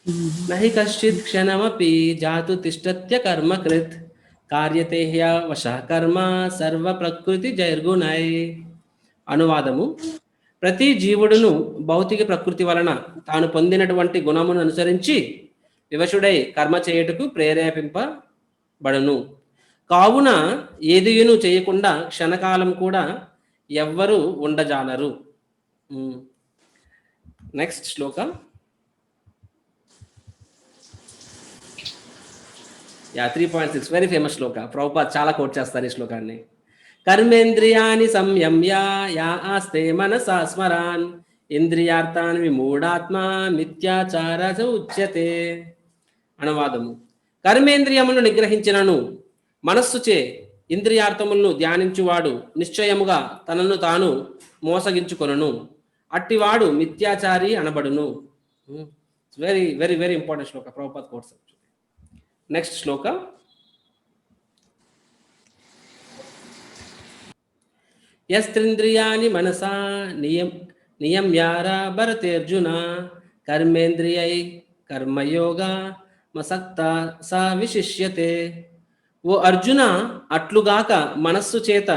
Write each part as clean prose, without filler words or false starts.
నహి కశ్చిత్ క్షణమపి జాతు తిష్టత్య కర్మకృత్ కార్యతే హ్యవశః కర్మ సర్వ ప్రకృతి జైర్గుణై. అనువాదము: ప్రతి జీవుడును భౌతిక ప్రకృతి వలన తాను పొందినటువంటి గుణమును అనుసరించి వివశుడై కర్మ చేయుటకు ప్రేరేపింపబడును. కావున ఏదియును చేయకుండా క్షణకాలం కూడా ఎవ్వరు ఉండజాలరు. నెక్స్ట్ శ్లోక. యా 3.6 వెరీ ఫేమస్ శ్లోక. ప్రభుపాద్ చాలా కోట్ చేస్తారు ఈ శ్లోకాన్ని. కర్మేంద్రియాణి సంయమ్య యా ఆస్తే మనసా స్మరాన్ ఇంద్రియార్థాన్ విమూఢాత్మా మిథ్యాచార ఉచ్యతే. అనువాదము: కర్మేంద్రియములను నిగ్రహించినను మనస్సుచే ఇంద్రియార్థములను ధ్యానించువాడు నిశ్చయముగా తనను తాను మోసగించుకొనును, అట్టివాడు మిథ్యాచారి అనబడును. వెరీ వెరీ వెరీ ఇంపార్టెంట్ శ్లోక. ప్రభుపాద్ కోట్స్. నెక్స్ట్ శ్లోక. యస్త్రింద్రియాణి మనసా నియమ్యార భరతేర్జున కర్మేంద్రియై కర్మయోగ మసక్త సా విశిష్యతే. ఓ అర్జున, అట్లుగాక మనస్సు చేత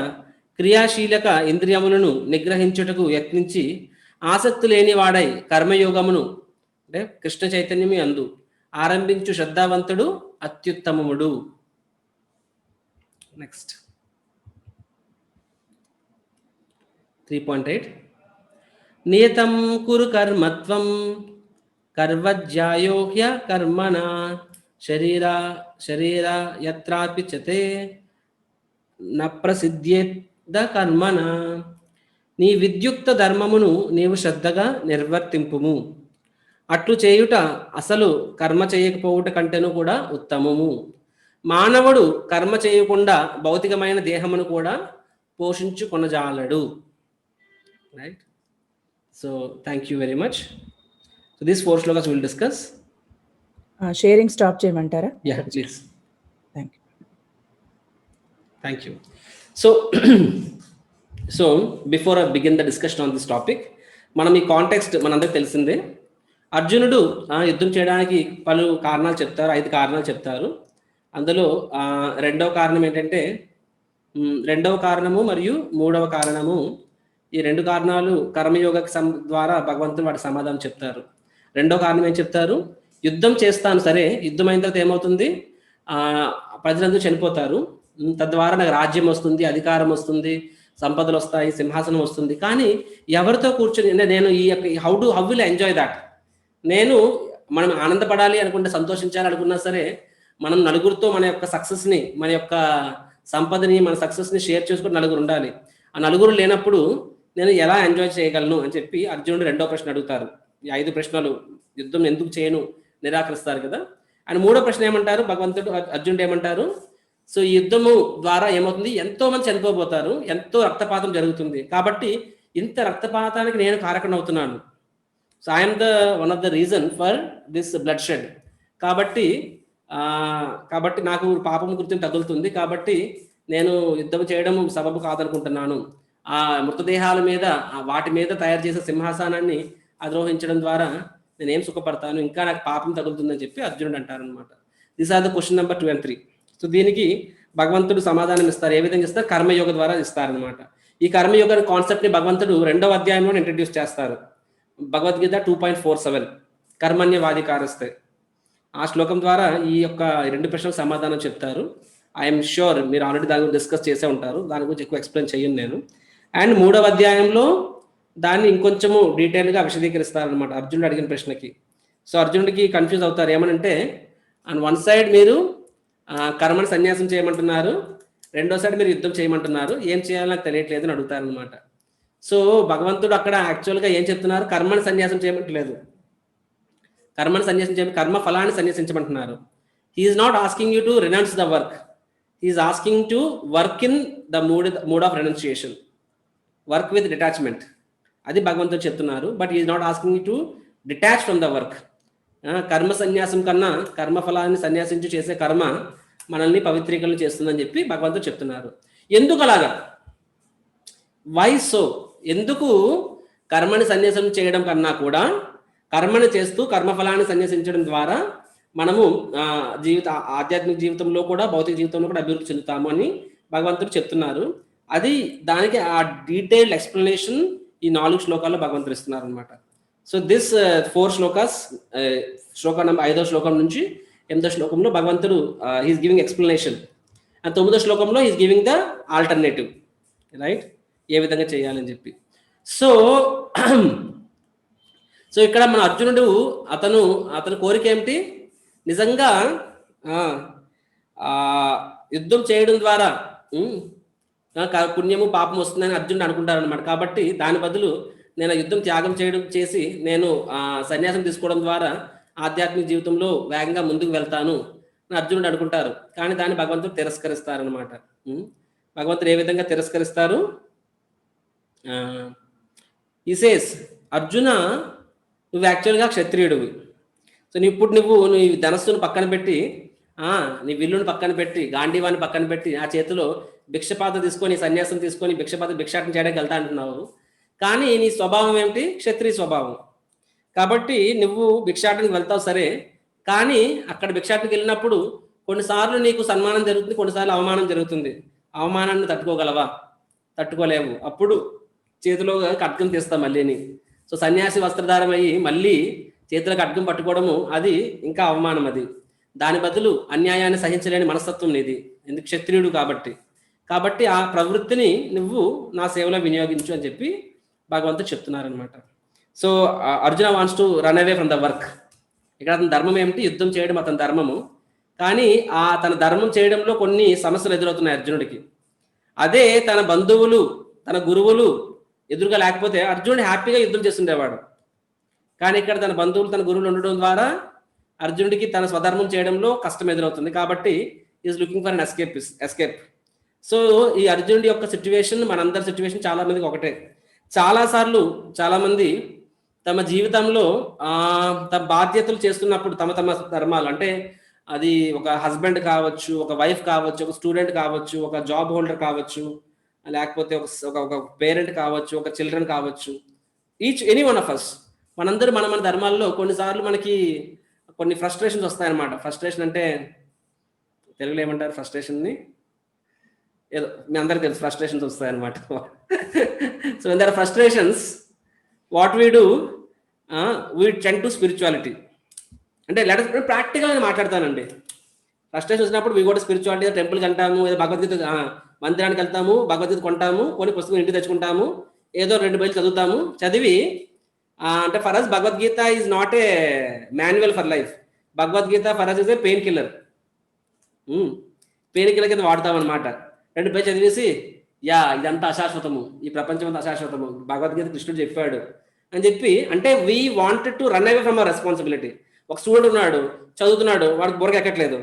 క్రియాశీలక ఇంద్రియములను నిగ్రహించుటకు యత్నించి ఆసక్తి లేనివాడై కర్మయోగమును అంటే కృష్ణ చైతన్యమి అందు ఆరంభించు శ్రద్ధావంతుడు అత్యుత్తమముడు. నెక్స్ట్ 3.8. నియతం కురు కర్మత్వం కర్వజ్యాయో హ్యకర్మణ శరీర యత్రాపిచతే న ప్రసిద్ధ్యేద కర్మణ. నీ విద్యుక్త ధర్మమును నీవు శ్రద్ధగా నిర్వర్తింపుము. అట్లు చేయుట అసలు కర్మ చేయకపోవుట కంటేను కూడా ఉత్తమము. మానవుడు కర్మ చేయకుండా భౌతికమైన దేహమును కూడా పోషించుకొనజాలడు. Right. So thank you very much. So these 4 శ్లోకాస్ విల్ డిస్కస్. షేరింగ్ స్టాప్ చేయమంటారా? Yeah please. Thank you. So before I begin the discussion on this topic, మనం ఈ కాంటెక్స్ట్ మనందరికి తెలిసిందే. అర్జునుడు యుద్ధం చేయడానికి పలు కారణాలు చెప్తారు, 5 కారణాలు చెప్తారు. అందులో రెండవ కారణం ఏంటంటే, రెండవ కారణము మరియు మూడవ కారణము, ఈ 2 కారణాలు కర్మయోగ ద్వారా భగవంతుడు వాటి సమాధానం చెప్తారు. రెండవ కారణం ఏం చెప్తారు? యుద్ధం చేస్తాను, సరే యుద్ధం అయిన తర్వాత ఏమవుతుంది, ప్రజలందరూ చనిపోతారు, తద్వారా నాకు రాజ్యం వస్తుంది, అధికారం వస్తుంది, సంపదలు వస్తాయి, సింహాసనం వస్తుంది. కానీ ఎవరితో కూర్చొని నేను ఈ యొక్క హౌ విల్ ఎంజాయ్ దాట్? మనం ఆనందపడాలి అనుకుంటే, సంతోషించాలి అనుకున్నా సరే, మనం నలుగురితో మన యొక్క సక్సెస్ని, మన యొక్క సంపదని, మన సక్సెస్ని షేర్ చేసుకుని నలుగురు ఉండాలి. ఆ నలుగురు లేనప్పుడు నేను ఎలా ఎంజాయ్ చేయగలను అని చెప్పి అర్జునుడు రెండో ప్రశ్న అడుగుతారు. ఈ 5 ప్రశ్నలు యుద్ధం ఎందుకు చేయను నిరాకరిస్తారు కదా. అండ్ మూడో ప్రశ్న ఏమంటారు, భగవంతుడు అర్జునుడు ఏమంటారు, సో ఈ యుద్ధము ద్వారా ఏమవుతుంది, ఎంతో మంది చనిపోబోతారు, ఎంతో రక్తపాతం జరుగుతుంది, కాబట్టి ఇంత రక్తపాతానికి నేను కారకం అవుతున్నాను. So I'm the one of the reason for this blood shed. కాబట్టి నాకు పాపం కృత్యం తగులుతుంది, కాబట్టి నేను యుద్ధం చేయడం సబబు కాదనుకుంటున్నాను. ఆ మృతదేహాల మీద, వాటి మీద తయారు చేసే సింహాసనాన్ని అధిరోహించడం ద్వారా నేనేం సుఖపడతాను, ఇంకా నాకు పాపం తగులుతుందని చెప్పి అర్జునుడు అంటారనమాట. This are the question number 2 and 3. So దీనికి భగవంతుడు సమాధానం ఇస్తారు. ఏ విధంగా ఇస్తారు? కర్మయోగ ద్వారా ఇస్తారనమాట. ఈ కర్మయోగ కాన్సెప్ట్ని భగవంతుడు 2వ అధ్యాయంలో ఇంట్రడ్యూస్ చేస్తారు. భగవద్గీత 2.47 కర్మణ్యవాధికారస్తే. ఆ శ్లోకం ద్వారా ఈ యొక్క 2 ప్రశ్నలకు సమాధానం చెప్తారు. ఐఎమ్ ష్యూర్ మీరు ఆల్రెడీ దాని గురించి డిస్కస్ చేసే ఉంటారు, దాని గురించి ఎక్కువ ఎక్స్ప్లెయిన్ చేయను నేను. అండ్ 3వ అధ్యాయంలో దాన్ని ఇంకొంచెము డీటెయిల్గా విశదీకరిస్తారనమాట అర్జునుడు అడిగిన ప్రశ్నకి. సో అర్జునుడికి కన్ఫ్యూజ్ అవుతారు. ఏమనంటే, అండ్ వన్ సైడ్ మీరు కర్మని సన్యాసం చేయమంటున్నారు, రెండో సైడ్ మీరు యుద్ధం చేయమంటున్నారు, ఏం చేయాలో నాకు తెలియట్లేదు అని అడుగుతారనమాట. సో భగవంతుడు అక్కడ యాక్చువల్గా ఏం చెప్తున్నారు, కర్మని సన్యాసం చేయమంటలేదు, కర్మని సన్యాసం చేయమని కర్మ ఫలాన్ని సన్యాసించమంటున్నారు. He's not asking you to renounce the work, he's asking to work in the mood of renunciation, work with detachment. అది భగవంతుడు చెప్తున్నారు. But is not asking you to detach from the work. కర్మ సన్యాసం కన్నా కర్మ ఫలాన్ని సన్యాసించి చేసే కర్మ మనల్ని పవిత్రీకరణ చేస్తుందని చెప్పి భగవంతుడు చెప్తున్నారు. ఎందుకు అలాగా? Why so? ఎందుకు కర్మని సన్యాసం చేయడం కన్నా కూడా కర్మని చేస్తూ కర్మఫలాన్ని సన్యసించడం ద్వారా మనము ఆధ్యాత్మిక జీవితంలో కూడా భౌతిక జీవితంలో కూడా అభివృద్ధి చెందుతాము అని భగవంతుడు చెప్తున్నారు. అది దానికి ఆ డీటెయిల్డ్ ఎక్స్ప్లెనేషన్ ఈ 4 శ్లోకాల్లో భగవంతుడు ఇస్తున్నారు అనమాట. సో దిస్ 4 శ్లోకాస్, శ్లోక నంబర్ 5వ శ్లోకం నుంచి 8వ శ్లోకంలో భగవంతుడు హీస్ గివింగ్ ఎక్స్ప్లెనేషన్, అండ్ 9వ శ్లోకంలో he's giving the alternative, right, ఏ విధంగా చేయాలని చెప్పి. సో సో ఇక్కడ మన అర్జునుడు అతని కోరిక ఏమిటి? నిజంగా యుద్ధం చేయడం ద్వారా పుణ్యము పాపం వస్తుందని అర్జునుడు అనుకుంటారనమాట. కాబట్టి దాని బదులు నేను యుద్ధం త్యాగం చేసి నేను సన్యాసం తీసుకోవడం ద్వారా ఆధ్యాత్మిక జీవితంలో వేగంగా ముందుకు వెళ్తాను అని అర్జునుడు అనుకుంటారు. కానీ దాన్ని భగవంతుడు తిరస్కరిస్తారనమాట. భగవంతుడు ఏ విధంగా తిరస్కరిస్తారు? ఈ సేస్, అర్జున, నువ్వు యాక్చువల్గా క్షత్రియుడివి. సో నువ్వు నీ ధనస్సును పక్కన పెట్టి, నీ విల్లును పక్కన పెట్టి, గాంధీవాన్ని పక్కన పెట్టి, ఆ చేతిలో భిక్షపాత తీసుకొని సన్యాసం తీసుకొని భిక్షాటం చేయడానికి వెళ్తా అంటున్నావు. కానీ నీ స్వభావం ఏమిటి? క్షత్రియ స్వభావం. కాబట్టి నువ్వు భిక్షాటనకి వెళ్తావు సరే, కానీ అక్కడ భిక్షాటనకి వెళ్ళినప్పుడు కొన్నిసార్లు నీకు సన్మానం జరుగుతుంది, కొన్నిసార్లు అవమానం జరుగుతుంది. అవమానాన్ని తట్టుకోగలవా? తట్టుకోలేవు. అప్పుడు చేతిలో ఖడ్గం తీస్తా మళ్ళీని. సో సన్యాసి వస్త్రధారం అయ్యి మళ్ళీ చేతిలో ఖడ్గం పట్టుకోవడము అది ఇంకా అవమానం. అది దాని బదులు అన్యాయాన్ని సహించలేని మనస్తత్వం నీది, ఎందుకు క్షత్రియుడు కాబట్టి ఆ ప్రవృత్తిని నువ్వు నా సేవలో వినియోగించు అని చెప్పి భగవంతుడు చెప్తున్నారనమాట. So Arjuna wants to run away from the work. ఇక్కడ అతని ధర్మం ఏమిటి? యుద్ధం చేయడం అతని ధర్మము. కానీ తన ధర్మం చేయడంలో కొన్ని సమస్యలు ఎదురవుతున్నాయి అర్జునుడికి. అదే తన బంధువులు, తన గురువులు ఎదురుగా లేకపోతే అర్జునుడు హ్యాపీగా యుద్ధం చేస్తుండేవాడు. కానీ ఇక్కడ తన బంధువులు, తన గురువులు ఉండడం ద్వారా అర్జునుడికి తన స్వధర్మం చేయడంలో కష్టం ఎదురవుతుంది. కాబట్టి is looking for an escape. So ఈ అర్జునుడి యొక్క సిచ్యువేషన్, మనందరి సిచ్యువేషన్ చాలా మందికి ఒకటే. చాలాసార్లు చాలామంది తమ జీవితంలో తమ బాధ్యతలు చేస్తున్నప్పుడు తమ ధర్మాలు, అంటే అది ఒక హస్బెండ్ కావచ్చు, ఒక వైఫ్ కావచ్చు, ఒక స్టూడెంట్ కావచ్చు, ఒక జాబ్ హోల్డర్ కావచ్చు, లేకపోతే ఒక పేరెంట్ కావచ్చు, ఒక చిల్డ్రన్ కావచ్చు, ఎనీ వన్ ఆఫ్ అస్, మనందరూ మన ధర్మాల్లో కొన్నిసార్లు మనకి కొన్ని ఫ్రస్ట్రేషన్స్ వస్తాయన్నమాట. ఫ్రస్ట్రేషన్ అంటే తెలుగులో ఏమంటారు? ఫ్రస్ట్రేషన్ని ఏదో మీ అందరికీ తెలుసు, ఫ్రస్ట్రేషన్స్ వస్తాయన్నమాట. So when there are frustrations, what we do, we tend to spirituality. అంటే ప్రాక్టికల్గా మాట్లాడతానండి. ఫ్రస్ట్రేషన్ వచ్చినప్పుడు వీ కూడా స్పిరిచువాలిటీ, టెంపుల్కి వెళ్తాము, ఏదో భగవద్గీత మందిరానికి వెళ్తాము, భగవద్గీత కొంటాము, కొన్ని పుస్తకం ఇంటికి తెచ్చుకుంటాము, ఏదో 2 బయలు చదువుతాము. చదివి అంటే for us Bhagavad Gita is not a manual for life. Bhagavad Gita for us is a painkiller. Painkiller కింద వాడతాం అనమాట. 2 పేజీ చదివేసి ఇదంతా అశాశ్వతము, ఈ ప్రపంచం అంతా అశాశ్వతము, భగవద్గీత కృష్ణుడు చెప్పాడు అని చెప్పి, అంటే we wanted to run away from our responsibility. ఒక స్టూడెంట్ ఉన్నాడు, చదువుతున్నాడు, వాడికి బుర్రకి ఎక్కట్లేదు.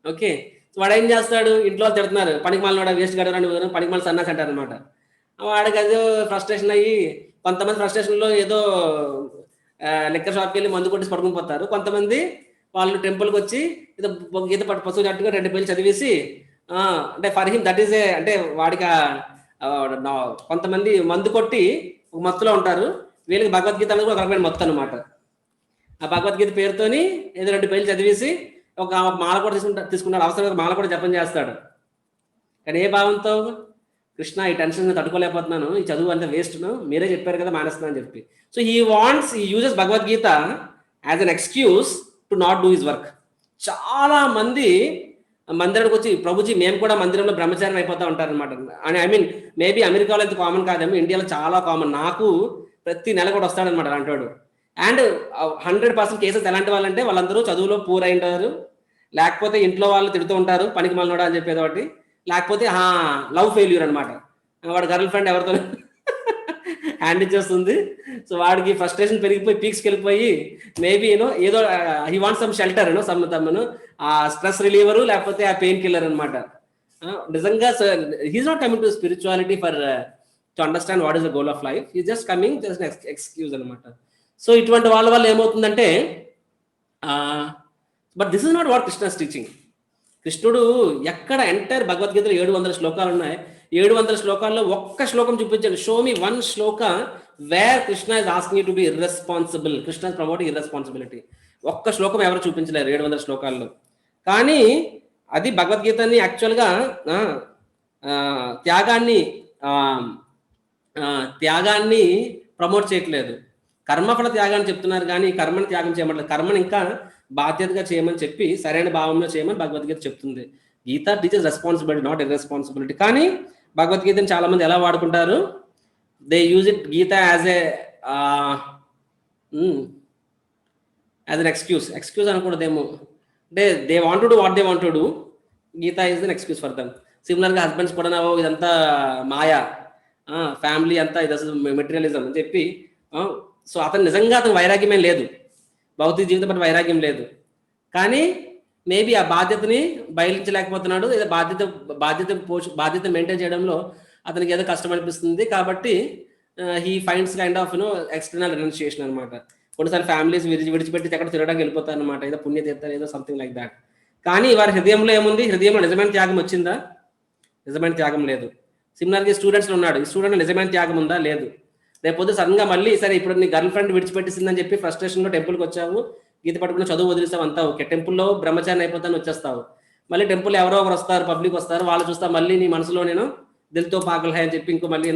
ఓకే, వాడు ఏం చేస్తాడు? ఇంట్లో తిడుతున్నారు, పనికి మాలినాడు, వేస్ట్ గడరా, పనికి మాలి సన్నాసి అంటారు అనమాట. వాడికి అదే ఫ్రస్ట్రేషన్ అయ్యి, కొంతమంది ఫ్రస్ట్రేషన్లో ఏదో లెక్కర్ షాప్కి వెళ్ళి మందు కొట్టి పడుకుని పోతారు. కొంతమంది వాళ్ళు టెంపుల్కి వచ్చి ఏదో గీత పసుపు చట్టుగా 2 పేజీలు చదివేసి, అంటే for him that is a, అంటే వాడికి కొంతమంది మందు కొట్టి ఒక మత్తులో ఉంటారు, వీళ్ళకి భగవద్గీత అనేది ఒక రకమైన మత్తు అనమాట. ఆ భగవద్గీత పేరుతోని ఏదో 2 పేజీలు చదివేసి ఒక మాల కూడా తీసుకున్నాడు, అవసరం మాల కూడా జపం చేస్తాడు. కానీ ఏ భావంతో? కృష్ణ, ఈ టెన్షన్ తట్టుకోలేకపోతున్నాను, ఈ చదువు అంతా వేస్ట్ను, మీరే చెప్పారు కదా మానేస్తున్నా అని చెప్పి. So he uses Bhagavad Gita as an excuse to not do his work. చాలా మంది మందిరానికి వచ్చి, ప్రభుజీ మేము కూడా మందిరంలో బ్రహ్మచారం అయిపోతూ ఉంటారు అనమాట. ఐ మీన్ మేబీ అమెరికాలో ఎంత కామన్ కాదేమో, ఇండియాలో చాలా కామన్. నాకు ప్రతి నెల కూడా వస్తాడనమాట అలాంటి. అండ్ 100% కేసెస్ ఎలాంటి వాళ్ళంటే వాళ్ళందరూ చదువులో పూర్ అయి ఉంటారు, లేకపోతే ఇంట్లో వాళ్ళు తిడుతూ ఉంటారు పనికి మాలినోడా అని చెప్పేది ఒకటి, లేకపోతే లవ్ ఫెయిల్యూర్ అనమాట. వాడు గర్ల్ ఫ్రెండ్ ఎవరితో హ్యాండ్ ఇచ్చేస్తుంది. సో వాడికి ఫ్రస్ట్రేషన్ పెరిగిపోయి పీక్స్కి వెళ్ళిపోయి మేబీ ఏదో హీ వాంట్స్ సమ్ షెల్టర్, తమ్మను ఆ స్ట్రెస్ రిలీవరు, లేకపోతే ఆ పెయిన్ కిల్లర్ అనమాట. నిజంగా he is not coming to spirituality for to understand what is the goal of life. He just coming just excuse అనమాట. సో ఇటువంటి వాళ్ళ వల్ల ఏమవుతుందంటే, but this is not what Krishna's teaching. కృష్ణుడు ఎక్కడ ఎంటైర్ భగవద్గీతలో 700 శ్లోకాలు ఉన్నాయి. 700 శ్లోకాల్లో ఒక్క శ్లోకం చూపించాడు. Show me 1 shloka where Krishna is asking you to be irresponsible. Krishna is promoting irresponsibility. ఒక్క శ్లోకం ఎవరు చూపించలేరు 700 శ్లోకాల్లో. కానీ అది భగవద్గీతని యాక్చువల్గా త్యాగాన్ని ప్రమోట్ చేయట్లేదు, కర్మఫల త్యాగాన్ని చెప్తున్నారు కానీ కర్మని త్యాగం చేయమని, కర్మని ఇంకా బాధ్యతగా చేయమని చెప్పి సరైన భావంలో చేయమని భగవద్గీత చెప్తుంది. Gita teachers responsibility, not irresponsibility. కానీ భగవద్గీతని చాలా మంది ఎలా వాడుకుంటారు, they use it Gita as an excuse అనకూడదేమో, అంటే they want to do what they want to do, Gita is an excuse for them. సిమిలర్గా హస్బెండ్స్ కూడా ఇదంతా మాయా, ఫ్యామిలీ అంతా ఇది అసలు మెటీరియలిజం అని చెప్పి, సో అతను నిజంగా అతను వైరాగ్యమే లేదు, భౌతిక జీవితం పట్ల వైరాగ్యం లేదు, కానీ మేబీ ఆ బాధ్యతని బయలించలేకపోతున్నాడు, ఏదో బాధ్యత మెయింటైన్ చేయడంలో అతనికి ఏదో కష్టం అనిపిస్తుంది, కాబట్టి he finds kind of external renunciation అనమాట. కొన్నిసార్లు ఫ్యామిలీస్ విడిచిపెట్టి ఎక్కడ తిరగడానికి వెళ్ళిపోతారు అనమాట, ఏదో పుణ్యతీర్థాలు ఏదో సంథింగ్ లైక్ దాట్. కానీ వారి హృదయంలో ఏముంది, హృదయంలో నిజమైన త్యాగం వచ్చిందా? నిజమైన త్యాగం లేదు. సిమిలర్గా స్టూడెంట్స్లో ఉన్నాడు, ఈ స్టూడెంట్ నిజమైన త్యాగం ఉందా? లేదు. రేపొద్దు సడన్గా మళ్ళీ సరే ఇప్పుడు నీ గర్ల్ ఫ్రెండ్ విడిచిపెట్టేసిందని చెప్పి ఫ్రస్ట్రేషన్లో టెంపుల్కి వచ్చావు, గీత పట్టుకుని చదువు వదిలేస్తావు, అంతా ఓకే, టెంపుల్లో బ్రహ్మచారి అయిపోతాను వచ్చేస్తావు, మళ్ళీ టెంపుల్ ఎవరో ఒకరు వస్తారు, పబ్లిక్ వస్తారు, వాళ్ళు చూస్తా మళ్ళీ నీ మనసులో నేను దిల్తో పాగల్ హై అని చెప్పి ఇంకో మళ్ళీ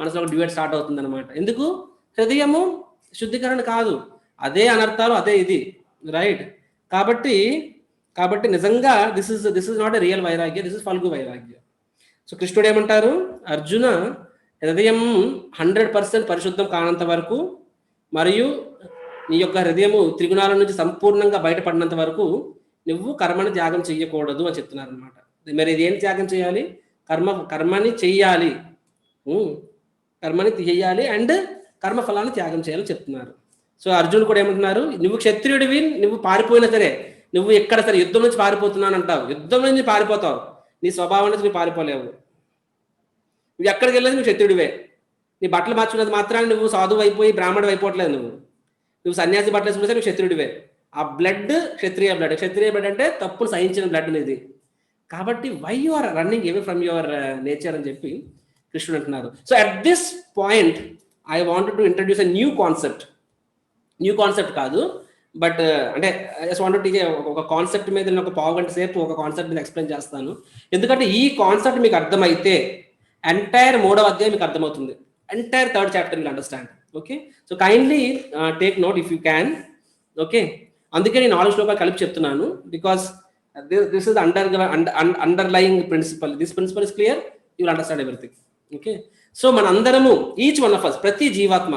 మనసులో ఒక డిబేట్ స్టార్ట్ అవుతుంది అనమాట. ఎందుకు? హృదయము శుద్ధీకరణ కాదు, అదే అనర్థాలు, అదే ఇది, రైట్? కాబట్టి నిజంగా this is not a real వైరాగ్య, దిస్ ఇస్ ఫల్గు వైరాగ్య. సో కృష్ణుడు ఏమంటారు, అర్జున హృదయం 100% పరిశుద్ధం కానంత వరకు మరియు నీ యొక్క హృదయము త్రిగుణాల నుంచి సంపూర్ణంగా బయటపడినంత వరకు నువ్వు కర్మని త్యాగం చెయ్యకూడదు అని చెప్తున్నారు అనమాట. మరి ఇది ఏం త్యాగం చేయాలి? కర్మని చెయ్యాలి, కర్మని చెయ్యాలి అండ్ కర్మ ఫలాన్ని త్యాగం చేయాలని చెప్తున్నారు. సో అర్జునుడు కూడా ఏమంటున్నారు, నువ్వు క్షత్రియుడివి, నువ్వు పారిపోయినా సరే, నువ్వు ఎక్కడ సరే యుద్ధం నుంచి పారిపోతున్నాను అంటావు, యుద్ధం నుంచి పారిపోతావు, నీ స్వభావం నుంచి నువ్వు పారిపోలేవు. నువ్వు ఎక్కడికి వెళ్ళేది నువ్వు క్షత్రుడివే, నీ బట్టలు మార్చుకున్నది మాత్రాన్ని నువ్వు సాధువు అయిపోయి బ్రాహ్మణుడు అయిపోవట్లేదు, నువ్వు సన్యాసి బట్టలు వేసుకుంటే నువ్వు క్షత్రుడివే. ఆ బ్లడ్ క్షత్రియ బ్లడ్ అంటే తప్పును సహించిన బ్లడ్ అనేది. కాబట్టి why you are running away from your nature అని చెప్పి కృష్ణుడు అంటున్నారు. So at this point I wanted to introduce a new concept కాదు, బట్ అంటే జస్ట్ వాంట్ టు ఒక కాన్సెప్ట్ మీద నేను ఒక పావు గంట సేపు ఒక కాన్సెప్ట్ మీద ఎక్స్ప్లెయిన్ చేస్తాను. ఎందుకంటే ఈ కాన్సెప్ట్ మీకు అర్థమైతే ఎంటైర్ 3వ అధ్యాయం మీకు అర్థమవుతుంది, entire 3rd chapter will understand. Okay, so kindly take note if you can. Okay, అందుకే నేను 4 శ్లోకాలు కలిపి చెప్తున్నాను, because this is underlying principle. This principle is clear, you will understand everything. Okay, so మనందరము, ఈచ్ వన్ ఆఫ్ అస్, ప్రతి జీవాత్మ,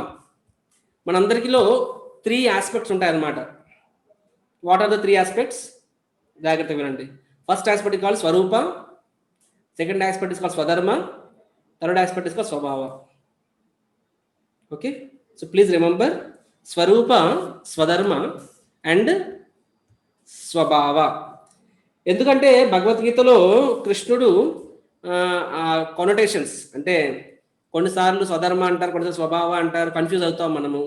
మనందరికిలో 3 aspects ఉంటాయన్నమాట. What are the 3 aspects? జాగ్రత్తగా వినండి. ఫస్ట్ ఆస్పెక్ట్ ఇస్ కాల్డ్ స్వరూప, సెకండ్ ఆస్పెక్ట్ ఇస్ కాల్డ్ స్వధర్మ, third aspect is called స్వభావ. ఓకే, సో ప్లీజ్ రిమెంబర్ స్వరూప, స్వధర్మ అండ్ స్వభావ. ఎందుకంటే భగవద్గీతలో కృష్ణుడు కొనోటేషన్స్, అంటే కొన్నిసార్లు స్వధర్మ అంటారు, కొన్నిసార్లు స్వభావ అంటారు, కన్ఫ్యూజ్ అవుతాం మనము.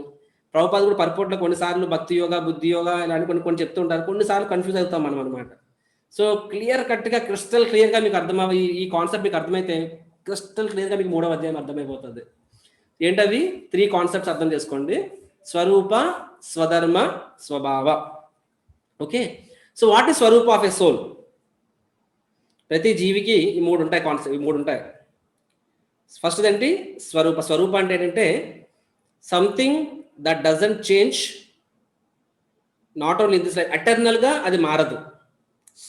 ప్రభుపాద కూడా పర్పోర్ట్లో కొన్నిసార్లు భక్తి యోగా, బుద్ధి యోగా ఇలాంటి కొన్ని చెప్తూ ఉంటారు, కొన్నిసార్లు కన్ఫ్యూజ్ అవుతాం మనం అనమాట. సో క్లియర్ కట్గా క్రిస్టల్ క్లియర్గా మీకు అర్థమయ్యి, ఈ కాన్సెప్ట్ మీకు అర్థమైతే క్రిస్టల్ క్లియర్గా మీకు 3వ అధ్యాయం అర్థమైపోతుంది. ఏంటవి 3 కాన్సెప్ట్స్ అర్థం చేసుకోండి: స్వరూప, స్వధర్మ, స్వభావ. ఓకే, సో వాట్ ఈస్ స్వరూప ఆఫ్ ఎ సోల్? ప్రతి జీవికి ఈ 3 ఉంటాయి కాన్సెప్ట్, ఈ 3 ఉంటాయి. ఫస్ట్ ఏంటి? స్వరూప అంటే ఏంటంటే something that doesn't change, not only in this life, ఎటర్నల్గా అది మారదు.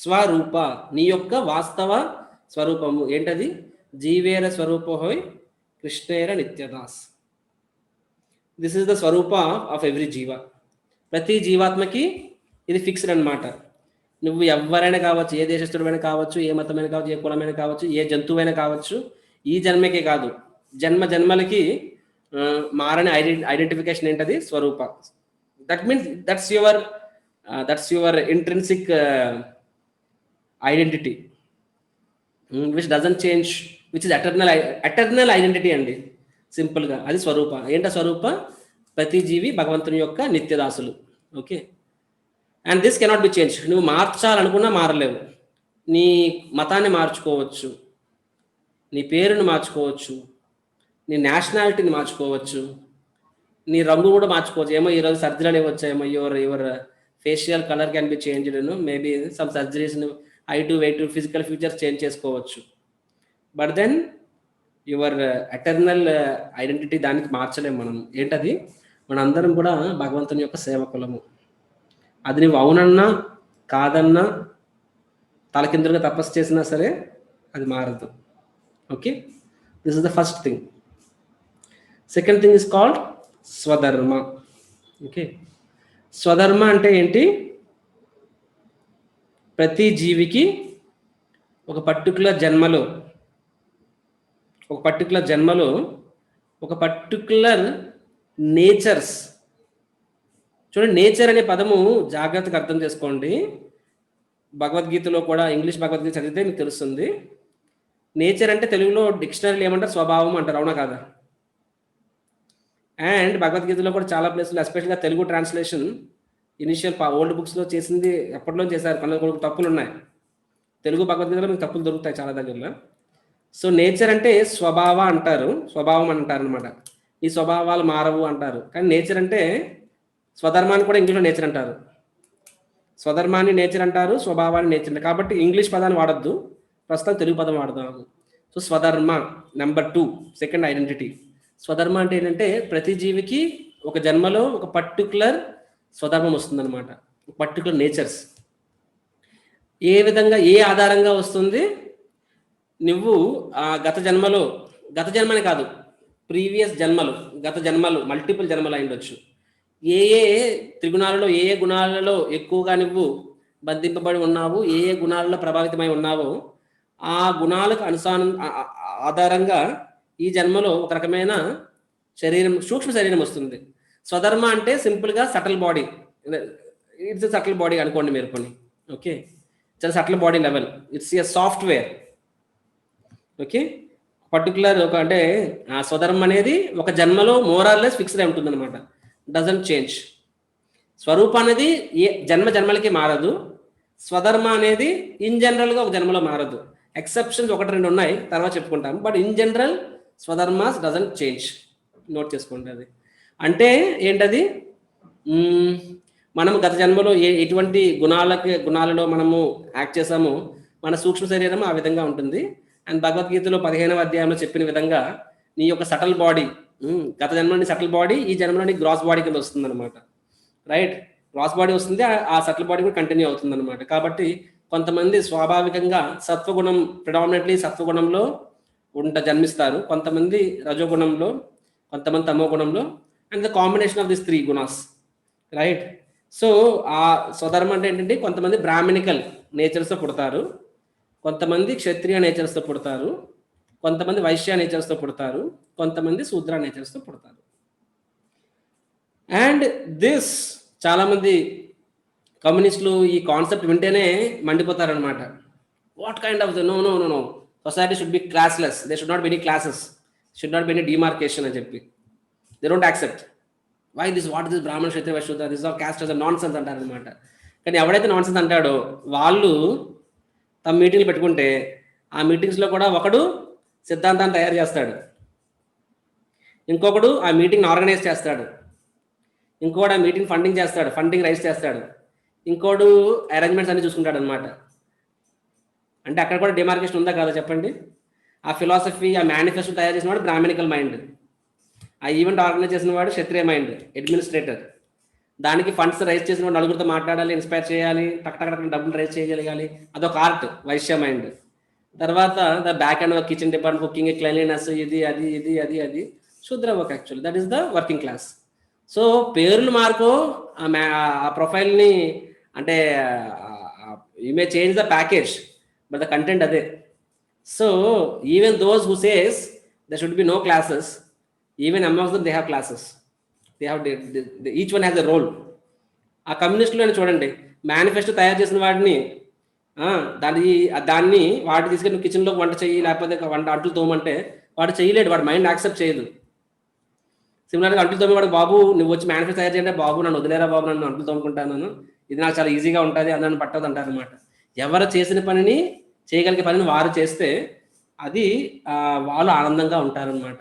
స్వరూప, నీ యొక్క వాస్తవ స్వరూపము ఏంటది? జీవేర స్వరూపోహోయ్ కృష్ణేర నిత్యదాస్. దిస్ ఇస్ ద స్వరూప ఆఫ్ ఎవ్రీ జీవ. ప్రతి జీవాత్మకి ఇది ఫిక్స్డ్ అనమాట. నువ్వు ఎవరైనా కావచ్చు, ఏ దేశస్థుడైనా కావచ్చు, ఏ మతమైనా కావచ్చు, ఏ కులమైనా కావచ్చు, ఏ జంతువైనా కావచ్చు, ఈ జన్మకే కాదు, జన్మలకి మారని ఐడెంటిఫికేషన్ ఏంటది? స్వరూప. That means that's your intrinsic identity which doesn't change, which is eternal identity అండి, సింపుల్గా అది స్వరూప. ఏంట స్వరూప? ప్రతి జీవి భగవంతుని యొక్క నిత్యదాసులు. Okay, and this cannot be change. నువ్వు మార్చాలనుకున్నా మారలేవు. నీ మతాన్ని మార్చుకోవచ్చు, నీ పేరుని మార్చుకోవచ్చు, నీ నేషనాలిటీని మార్చుకోవచ్చు, నీ రంగు కూడా మార్చుకోవచ్చు. ఏమో ఈరోజు సర్జరీలు అనేవి వచ్చాయేమో, your facial colour can be changed, maybe some surgeries, height, weight, physical features change చేసుకోవచ్చు. But then your eternal identity దానికి మార్చలేము మనం. ఏంటది? మనందరం కూడా భగవంతుని యొక్క సేవకులము. అది నువ్వు అవునన్నా కాదన్నా తలకిందులుగా తపస్సు చేసినా సరే అది మారదు. Okay, this is the first thing. Second thing is called స్వధర్మ. ఓకే, స్వధర్మ అంటే ఏంటి? ప్రతి జీవికి ఒక పర్టికులర్ జన్మలో ఒక పర్టికులర్ నేచర్స్. చూడండి, నేచర్ అనే పదము జాగ్రత్తగా అర్థం చేసుకోండి. భగవద్గీతలో కూడా, ఇంగ్లీష్ భగవద్గీత చదివితే మీకు తెలుస్తుంది. నేచర్ అంటే తెలుగులో డిక్షనరీలు ఏమంటారు? స్వభావం అంటారు, అవునా కాదా? అండ్ భగవద్గీతలో కూడా చాలా ప్లేసులు, ఎస్పెషల్గా తెలుగు ట్రాన్స్లేషన్ ఇనిషియల్ ఓల్డ్ బుక్స్లో చేసింది ఎప్పట్లో చేశారు, కొన్ని తప్పులు ఉన్నాయి. తెలుగు భగవద్గీతలో మీకు తప్పులు దొరుకుతాయి చాలా దగ్గరలో. సో నేచర్ అంటే స్వభావం అంటారు అనమాట. ఈ స్వభావాలు మారవు అంటారు. కానీ నేచర్ అంటే స్వధర్మాన్ని కూడా ఇంగ్లీష్లో నేచర్ అంటారు. స్వధర్మాన్ని నేచర్ అంటారు, స్వభావాన్ని నేచర్ అంటారు. కాబట్టి ఇంగ్లీష్ పదాన్ని వాడద్దు, ప్రస్తుతం తెలుగు పదం వాడదాము. సో స్వధర్మ నెంబర్ 2, సెకండ్ ఐడెంటిటీ. స్వధర్మ అంటే ఏంటంటే ప్రతి జీవికి ఒక జన్మలో ఒక పర్టికులర్ స్వధర్మం వస్తుందన్నమాట, పర్టికులర్ నేచర్స్. ఏ విధంగా, ఏ ఆధారంగా వస్తుంది? నువ్వు గత జన్మని కాదు, ప్రీవియస్ జన్మలు, గత జన్మలు, మల్టిపుల్ జన్మలు అయి ఉండొచ్చు. ఏ త్రిగుణాలలో, ఏ గుణాలలో ఎక్కువగా నువ్వు బంధింపబడి ఉన్నావు, ఏ గుణాలలో ప్రభావితమై ఉన్నావో ఆ గుణాలకు ఆధారంగా ఈ జన్మలో ఒక రకమైన శరీరం, సూక్ష్మ శరీరం వస్తుంది. స్వధర్మ అంటే సింపుల్గా subtle body, it's subtle body అనుకోండి మీరు కొన్ని. ఓకే, చాలా subtle body level, it's a software. Okay, particular అంటే ఆ స్వధర్మం అనేది ఒక జన్మలో మోరార్లెస్ ఫిక్స్డ్ అయి ఉంటుంది అనమాట, డజంట్ చేంజ్. స్వరూపం అనేది ఏ జన్మలకి మారదు. స్వధర్మ అనేది ఇన్ జనరల్గా ఒక జన్మలో మారదు. ఎక్సెప్షన్స్ 1-2 ఉన్నాయి, తర్వాత చెప్పుకుంటాం. బట్ ఇన్ జనరల్ స్వధర్మాస్ డజంట్ చేంజ్. నోట్ చేసుకోండి. అది అంటే ఏంటది? మనం గత జన్మలో ఎటువంటి గుణాలలో మనము యాక్ట్ చేసామో మన సూక్ష్మ శరీరం ఆ విధంగా ఉంటుంది. అండ్ భగవద్గీతలో 15వ అధ్యాయంలో చెప్పిన విధంగా నీ యొక్క సటల్ బాడీ, గత జన్మలోని సటల్ బాడీ ఈ జన్మలోని గ్రాస్ బాడీ కింద వస్తుంది అనమాట. రైట్, గ్రాస్ బాడీ వస్తుంది, ఆ సటల్ బాడీ కూడా కంటిన్యూ అవుతుంది అనమాట. కాబట్టి కొంతమంది స్వాభావికంగా సత్వగుణం, ప్రిడామినెంట్లీ సత్వగుణంలో జన్మిస్తారు, కొంతమంది రజోగుణంలో, కొంతమంది తమో గుణంలో, and the combination of this 3 గుణాస్. రైట్, సో ఆ స్వధర్మం అంటే ఏంటంటే కొంతమంది బ్రాహ్మణికల్ నేచర్స్తో పుడతారు, కొంతమంది క్షత్రియ నేచర్స్తో పుడతారు, కొంతమంది వైశ్య నేచర్స్తో పుడతారు, కొంతమంది శూద్ర నేచర్స్తో పుడతారు. అండ్ దిస్ చాలామంది కమ్యూనిస్టులు ఈ కాన్సెప్ట్ వింటేనే మండిపోతారనమాట. What kind of no society should be classless, they should not be any classes, should not be any demarcation అని చెప్పి they don't accept. Why this, what this బ్రాహ్మణ క్షత్రియ వైశ్య శూద్ర, this all caste as a nonsense అంటారనమాట. కానీ ఎవడైతే nonsense అంటాడో వాళ్ళు తమ మీటింగ్లు పెట్టుకుంటే ఆ మీటింగ్స్లో కూడా ఒకడు సిద్ధాంతాన్ని తయారు చేస్తాడు, ఇంకొకడు ఆ మీటింగ్ని ఆర్గనైజ్ చేస్తాడు, ఇంకోడు ఆ మీటింగ్ ఫండింగ్ రైజ్ చేస్తాడు, ఇంకోడు అరేంజ్మెంట్స్ అన్ని చూసుకుంటాడు అనమాట. అంటే అక్కడ కూడా డిమార్కేషన్ ఉందా కాదా చెప్పండి? ఆ ఫిలాసఫీ, ఆ మేనిఫెస్టో తయారు చేసిన వాడు బ్రాహ్మణికల్ మైండ్, ఆ ఈవెంట్ ఆర్గనైజ్ చేసిన వాడు క్షత్రియ మైండ్, అడ్మినిస్ట్రేటర్. దానికి ఫండ్స్ రైజ్ చేసిన వాడు నలుగురితో మాట్లాడాలి, ఇన్స్పైర్ చేయాలి, టక్ డబ్బులు రైజ్ చేయగలగాలి, అదొక ఆర్ట్, వైశ్య మైండ్. తర్వాత the back and kitchen department, cooking, cleanliness, ఇది Shudra work. Actually that is the working class. So పేర్లు మార్కో ఆ ప్రొఫైల్ని, అంటే you may change the package but the content అదే. So even those who says there should be no classes, even amongst them they have classes, each one has a role. ఆ కమ్యూనిస్టులోనే చూడండి, manifesto తయారు చేసిన వాడిని దాన్ని వాటి తీసుకెళ్ళి నువ్వు కిచెన్లో వంట చెయ్యి, లేకపోతే అంట్లు తోమంటే వాడు చేయలేడు, వాడు మైండ్ యాక్సెప్ట్ చేయదు. సిమిలర్గా అంట్లు తోమేవాడు, బాబు నువ్వు వచ్చి మేనిఫెస్టో తయారు చేయండి, బాబు నన్ను వదిలేరా బాబు, నన్ను అంట్లు తోముకుంటాను, ఇది నాకు చాలా ఈజీగా ఉంటుంది, అది నన్ను పట్టదు అంటారు అనమాట. ఎవరు చేసిన పనిని, చేయగలిగే పనిని వారు చేస్తే అది వాళ్ళు ఆనందంగా ఉంటారనమాట.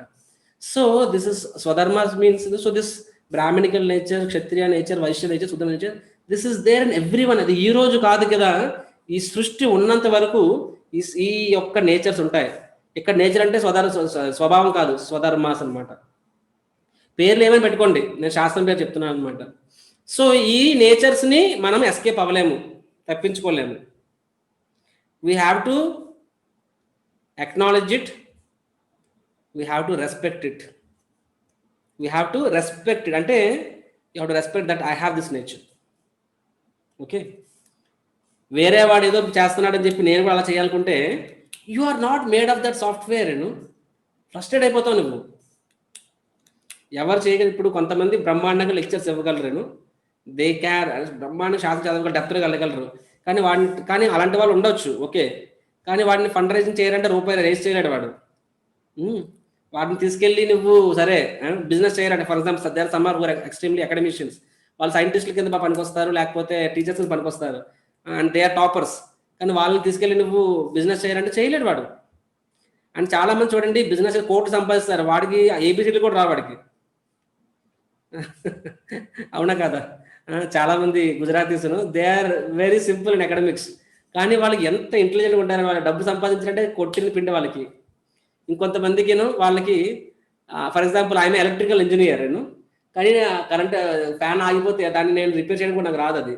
So this is svadharma means, so this brahminical nature, Kshatriya nature, Vaishya nature, Shudra nature, this is there in every one. అది ఈ రోజు కాదు కదా, ఈ సృష్టి ఉన్నంత వరకు ఈ యొక్క నేచర్స్ ఉంటాయి. ఇక్కడ నేచర్ అంటే స్వభావం కాదు, స్వధర్మాస్ అనమాట. పేర్లు ఏమైనా పెట్టుకోండి, నేను శాస్త్రం పేరు చెప్తున్నాను అనమాట. సో ఈ నేచర్స్ని మనం ఎస్కేప్ అవ్వలేము, తప్పించుకోలేము. We have to acknowledge it, we have to respect it, we have to respect it. అంటే you have to respect that I have this nature. Okay, వేరే వాడు ఏదో చేస్తున్నాడని చెప్పి నేను కూడా అలా చేయాలనుకుంటే you are not made of that software. Frustrate అయిపోతావు నువ్వు. ఎవరు చేయగలరు? ఇప్పుడు కొంతమంది బ్రహ్మాండంగా లెక్చర్స్ ఇవ్వగలరు, దే క్యార్, బ్రహ్మాండ శాస్త్రం చదవగలరు, డెప్త్గా వెళ్ళగలరు. కానీ అలాంటి వాళ్ళు ఉండొచ్చు, ఓకే. కానీ వాడిని ఫండ్ రైజింగ్ చేయాలంటే రూపాయలు రేస్ చేయలేడు వాడు. వాటిని తీసుకెళ్ళి నువ్వు సరే బిజినెస్ చేయాలంటే, for example there some are extremely academicians, వాళ్ళు సైంటిస్టుల కింద పనికొస్తారు, లేకపోతే టీచర్స్ కింద పనికొస్తారు, అండ్ దే ఆర్ టాపర్స్. కానీ వాళ్ళని తీసుకెళ్ళి నువ్వు బిజినెస్ చేయాలంటే చేయలేడు వాడు. అండ్ చాలా మంది చూడండి బిజినెస్ కోట్లు సంపాదిస్తారు, వాడికి ఏబిసిడీలు కూడా రావు వాడికి. అవునా కదా? చాలా మంది Gujaratis they are very simple in academics, కానీ వాళ్ళకి ఎంత ఇంటెలిజెంట్గా ఉంటారని, వాళ్ళ డబ్బు సంపాదించాలంటే కొట్టింది పిండి వాళ్ళకి. ఇంకొంతమందికి వాళ్ళకి ఫర్ ఎగ్జాంపుల్ ఆయన ఎలక్ట్రికల్ ఇంజనీర్, కానీ కరెంట్ ఫ్యాన్ ఆగిపోతే దాన్ని నేను రిపేర్ చేయడం కూడా నాకు రాదు, అది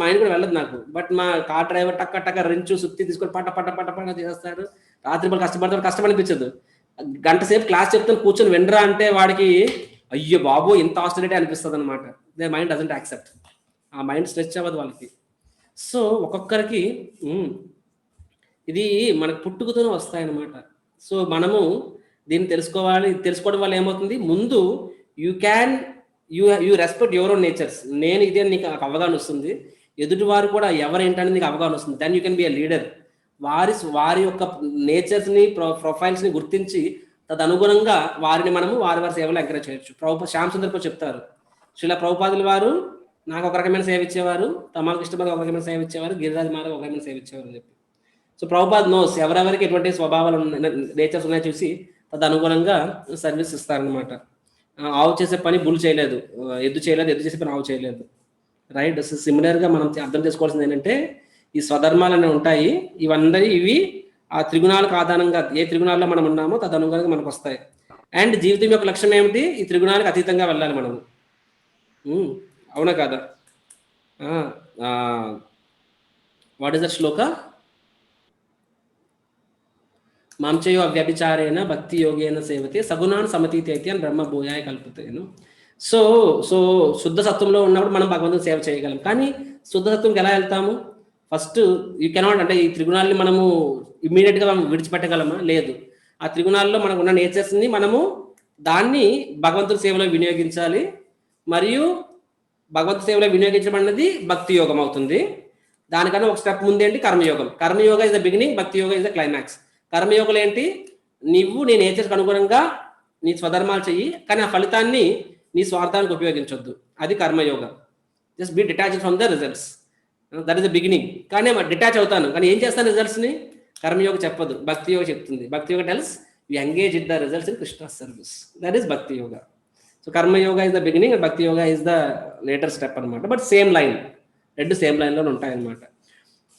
మైండ్ కూడా వెళ్ళదు నాకు. బట్ మా కార్ డ్రైవర్ టక్క టక్క రెంచు సుత్తి తీసుకొని పట్ట పట్ట పట్ట పట్ట చేస్తాడు. రాత్రి వాళ్ళు కష్టపడతాడు, కష్టం అనిపించదు. గంట సేపు క్లాస్ చెప్తాను కూర్చొని వినరా అంటే వాడికి అయ్యో బాబు ఇంత ఆస్టరిటీ అనిపిస్తుంది అనమాట. దే మైండ్ డజంట్ యాక్సెప్ట్, ఆ మైండ్ స్ట్రెచ్ అవ్వదు వాళ్ళకి. సో ఒక్కొక్కరికి ఇది మనకు పుట్టుకతోనే వస్తాయన్నమాట. సో మనము దీన్ని తెలుసుకోవాలి. తెలుసుకోవడం వల్ల ఏమవుతుంది, ముందు you respect your own natures. నేను ఇదే నీకు అవగాహన వస్తుంది, ఎదుటివారు కూడా ఎవరేంటనేది నీకు అవగాహన వస్తుంది. Then you can be a leader. వారి యొక్క నేచర్స్ని, ప్రొఫైల్స్ని గుర్తించి తదనుగుణంగా వారిని మనము వారి సేవలు ఎంకరేజ్ చేయొచ్చు. శ్యామ్ సుందర్ చెప్తారు, శ్రీల ప్రభుపాదుల వారు నాకు ఒక రకమైన సేవ ఇచ్చేవారు, తమాల కృష్ణపాద ఒక రకమైన సేవ ఇచ్చేవారు, గిరిరాజ్ మహారాజ్ ఒక రకమైన సేవ ఇచ్చేవారు అని చెప్పి. సో ప్రభుపాద్ నోస్ ఎవరెవరికి ఎటువంటి స్వభావాలు నేచర్స్ ఉన్నాయో చూసి తదనుగుణంగా సర్వీస్ ఇస్తారనమాట. ఆవు చేసే పని బుల్ చేయలేదు, ఎద్దు చేయలేదు, ఎద్దు చేసే పని ఆవు చేయలేదు, రైట్? సిమిలర్గా మనం అర్థం చేసుకోవాల్సింది ఏంటంటే ఈ స్వధర్మాలు అనేవి ఉంటాయి. ఇవి ఆ త్రిగుణాలకు ఆధారంగా, ఏ త్రిగుణాల్లో మనం ఉన్నామో తదనుగుణంగా మనకు వస్తాయి. అండ్ జీవితం యొక్క లక్ష్యం ఏమిటి? ఈ త్రిగుణాలకు అతీతంగా వెళ్ళాలి మనం. అవునా కాదా? వాట్ ఇస్ దట్ శ్లోక? మాంచయో అవ్యభిచారేణ భక్తి యోగేన సేవతే సగుణాన్ సమతీతైతే అని బ్రహ్మ భూయాయ కల్పుతాను. సో శుద్ధ సత్వంలో ఉన్నప్పుడు మనం భగవంతుని సేవ చేయగలం. కానీ శుద్ధ సత్వంకి ఎలా వెళ్తాము? ఫస్ట్ యూ కెనాట్, అంటే ఈ త్రిగుణాలని మనము ఇమ్మీడియట్గా మనం విడిచిపెట్టగలమా? లేదు. ఆ త్రిగుణాల్లో మనకు ఉన్న నేచర్స్ని మనము దాన్ని భగవంతుని సేవలో వినియోగించాలి. మరియు భగవంతు సేవలో వినియోగించడం అన్నది భక్తి యోగం అవుతుంది. దానికన్నా ఒక స్టెప్ ముందేంటి? కర్మయోగం. Karma yoga is the beginning, bhakti yoga is the climax. కర్మయోగలు ఏంటి? నువ్వు నీ నేచర్కి అనుగుణంగా నీ స్వధర్మాలు చెయ్యి, కానీ ఆ ఫలితాన్ని నీ స్వార్థానికి ఉపయోగించొద్దు. అది కర్మయోగ. Just be detached from the results, that is the beginning. కానీ డిటాచ్ అవుతాను, కానీ ఏం చేస్తాను రిజల్ట్స్ని? కర్మయోగ చెప్పదు, భక్తి యోగ చెప్తుంది. Bhakti yoga tells you engage in the results in Krishna service. That is bhakti yoga. So karmayoga is the beginning, bhakti yoga is the later step అనమాట. బట్ సేమ్ లైన్, రెండు సేమ్ లైన్లో ఉంటాయన్నమాట.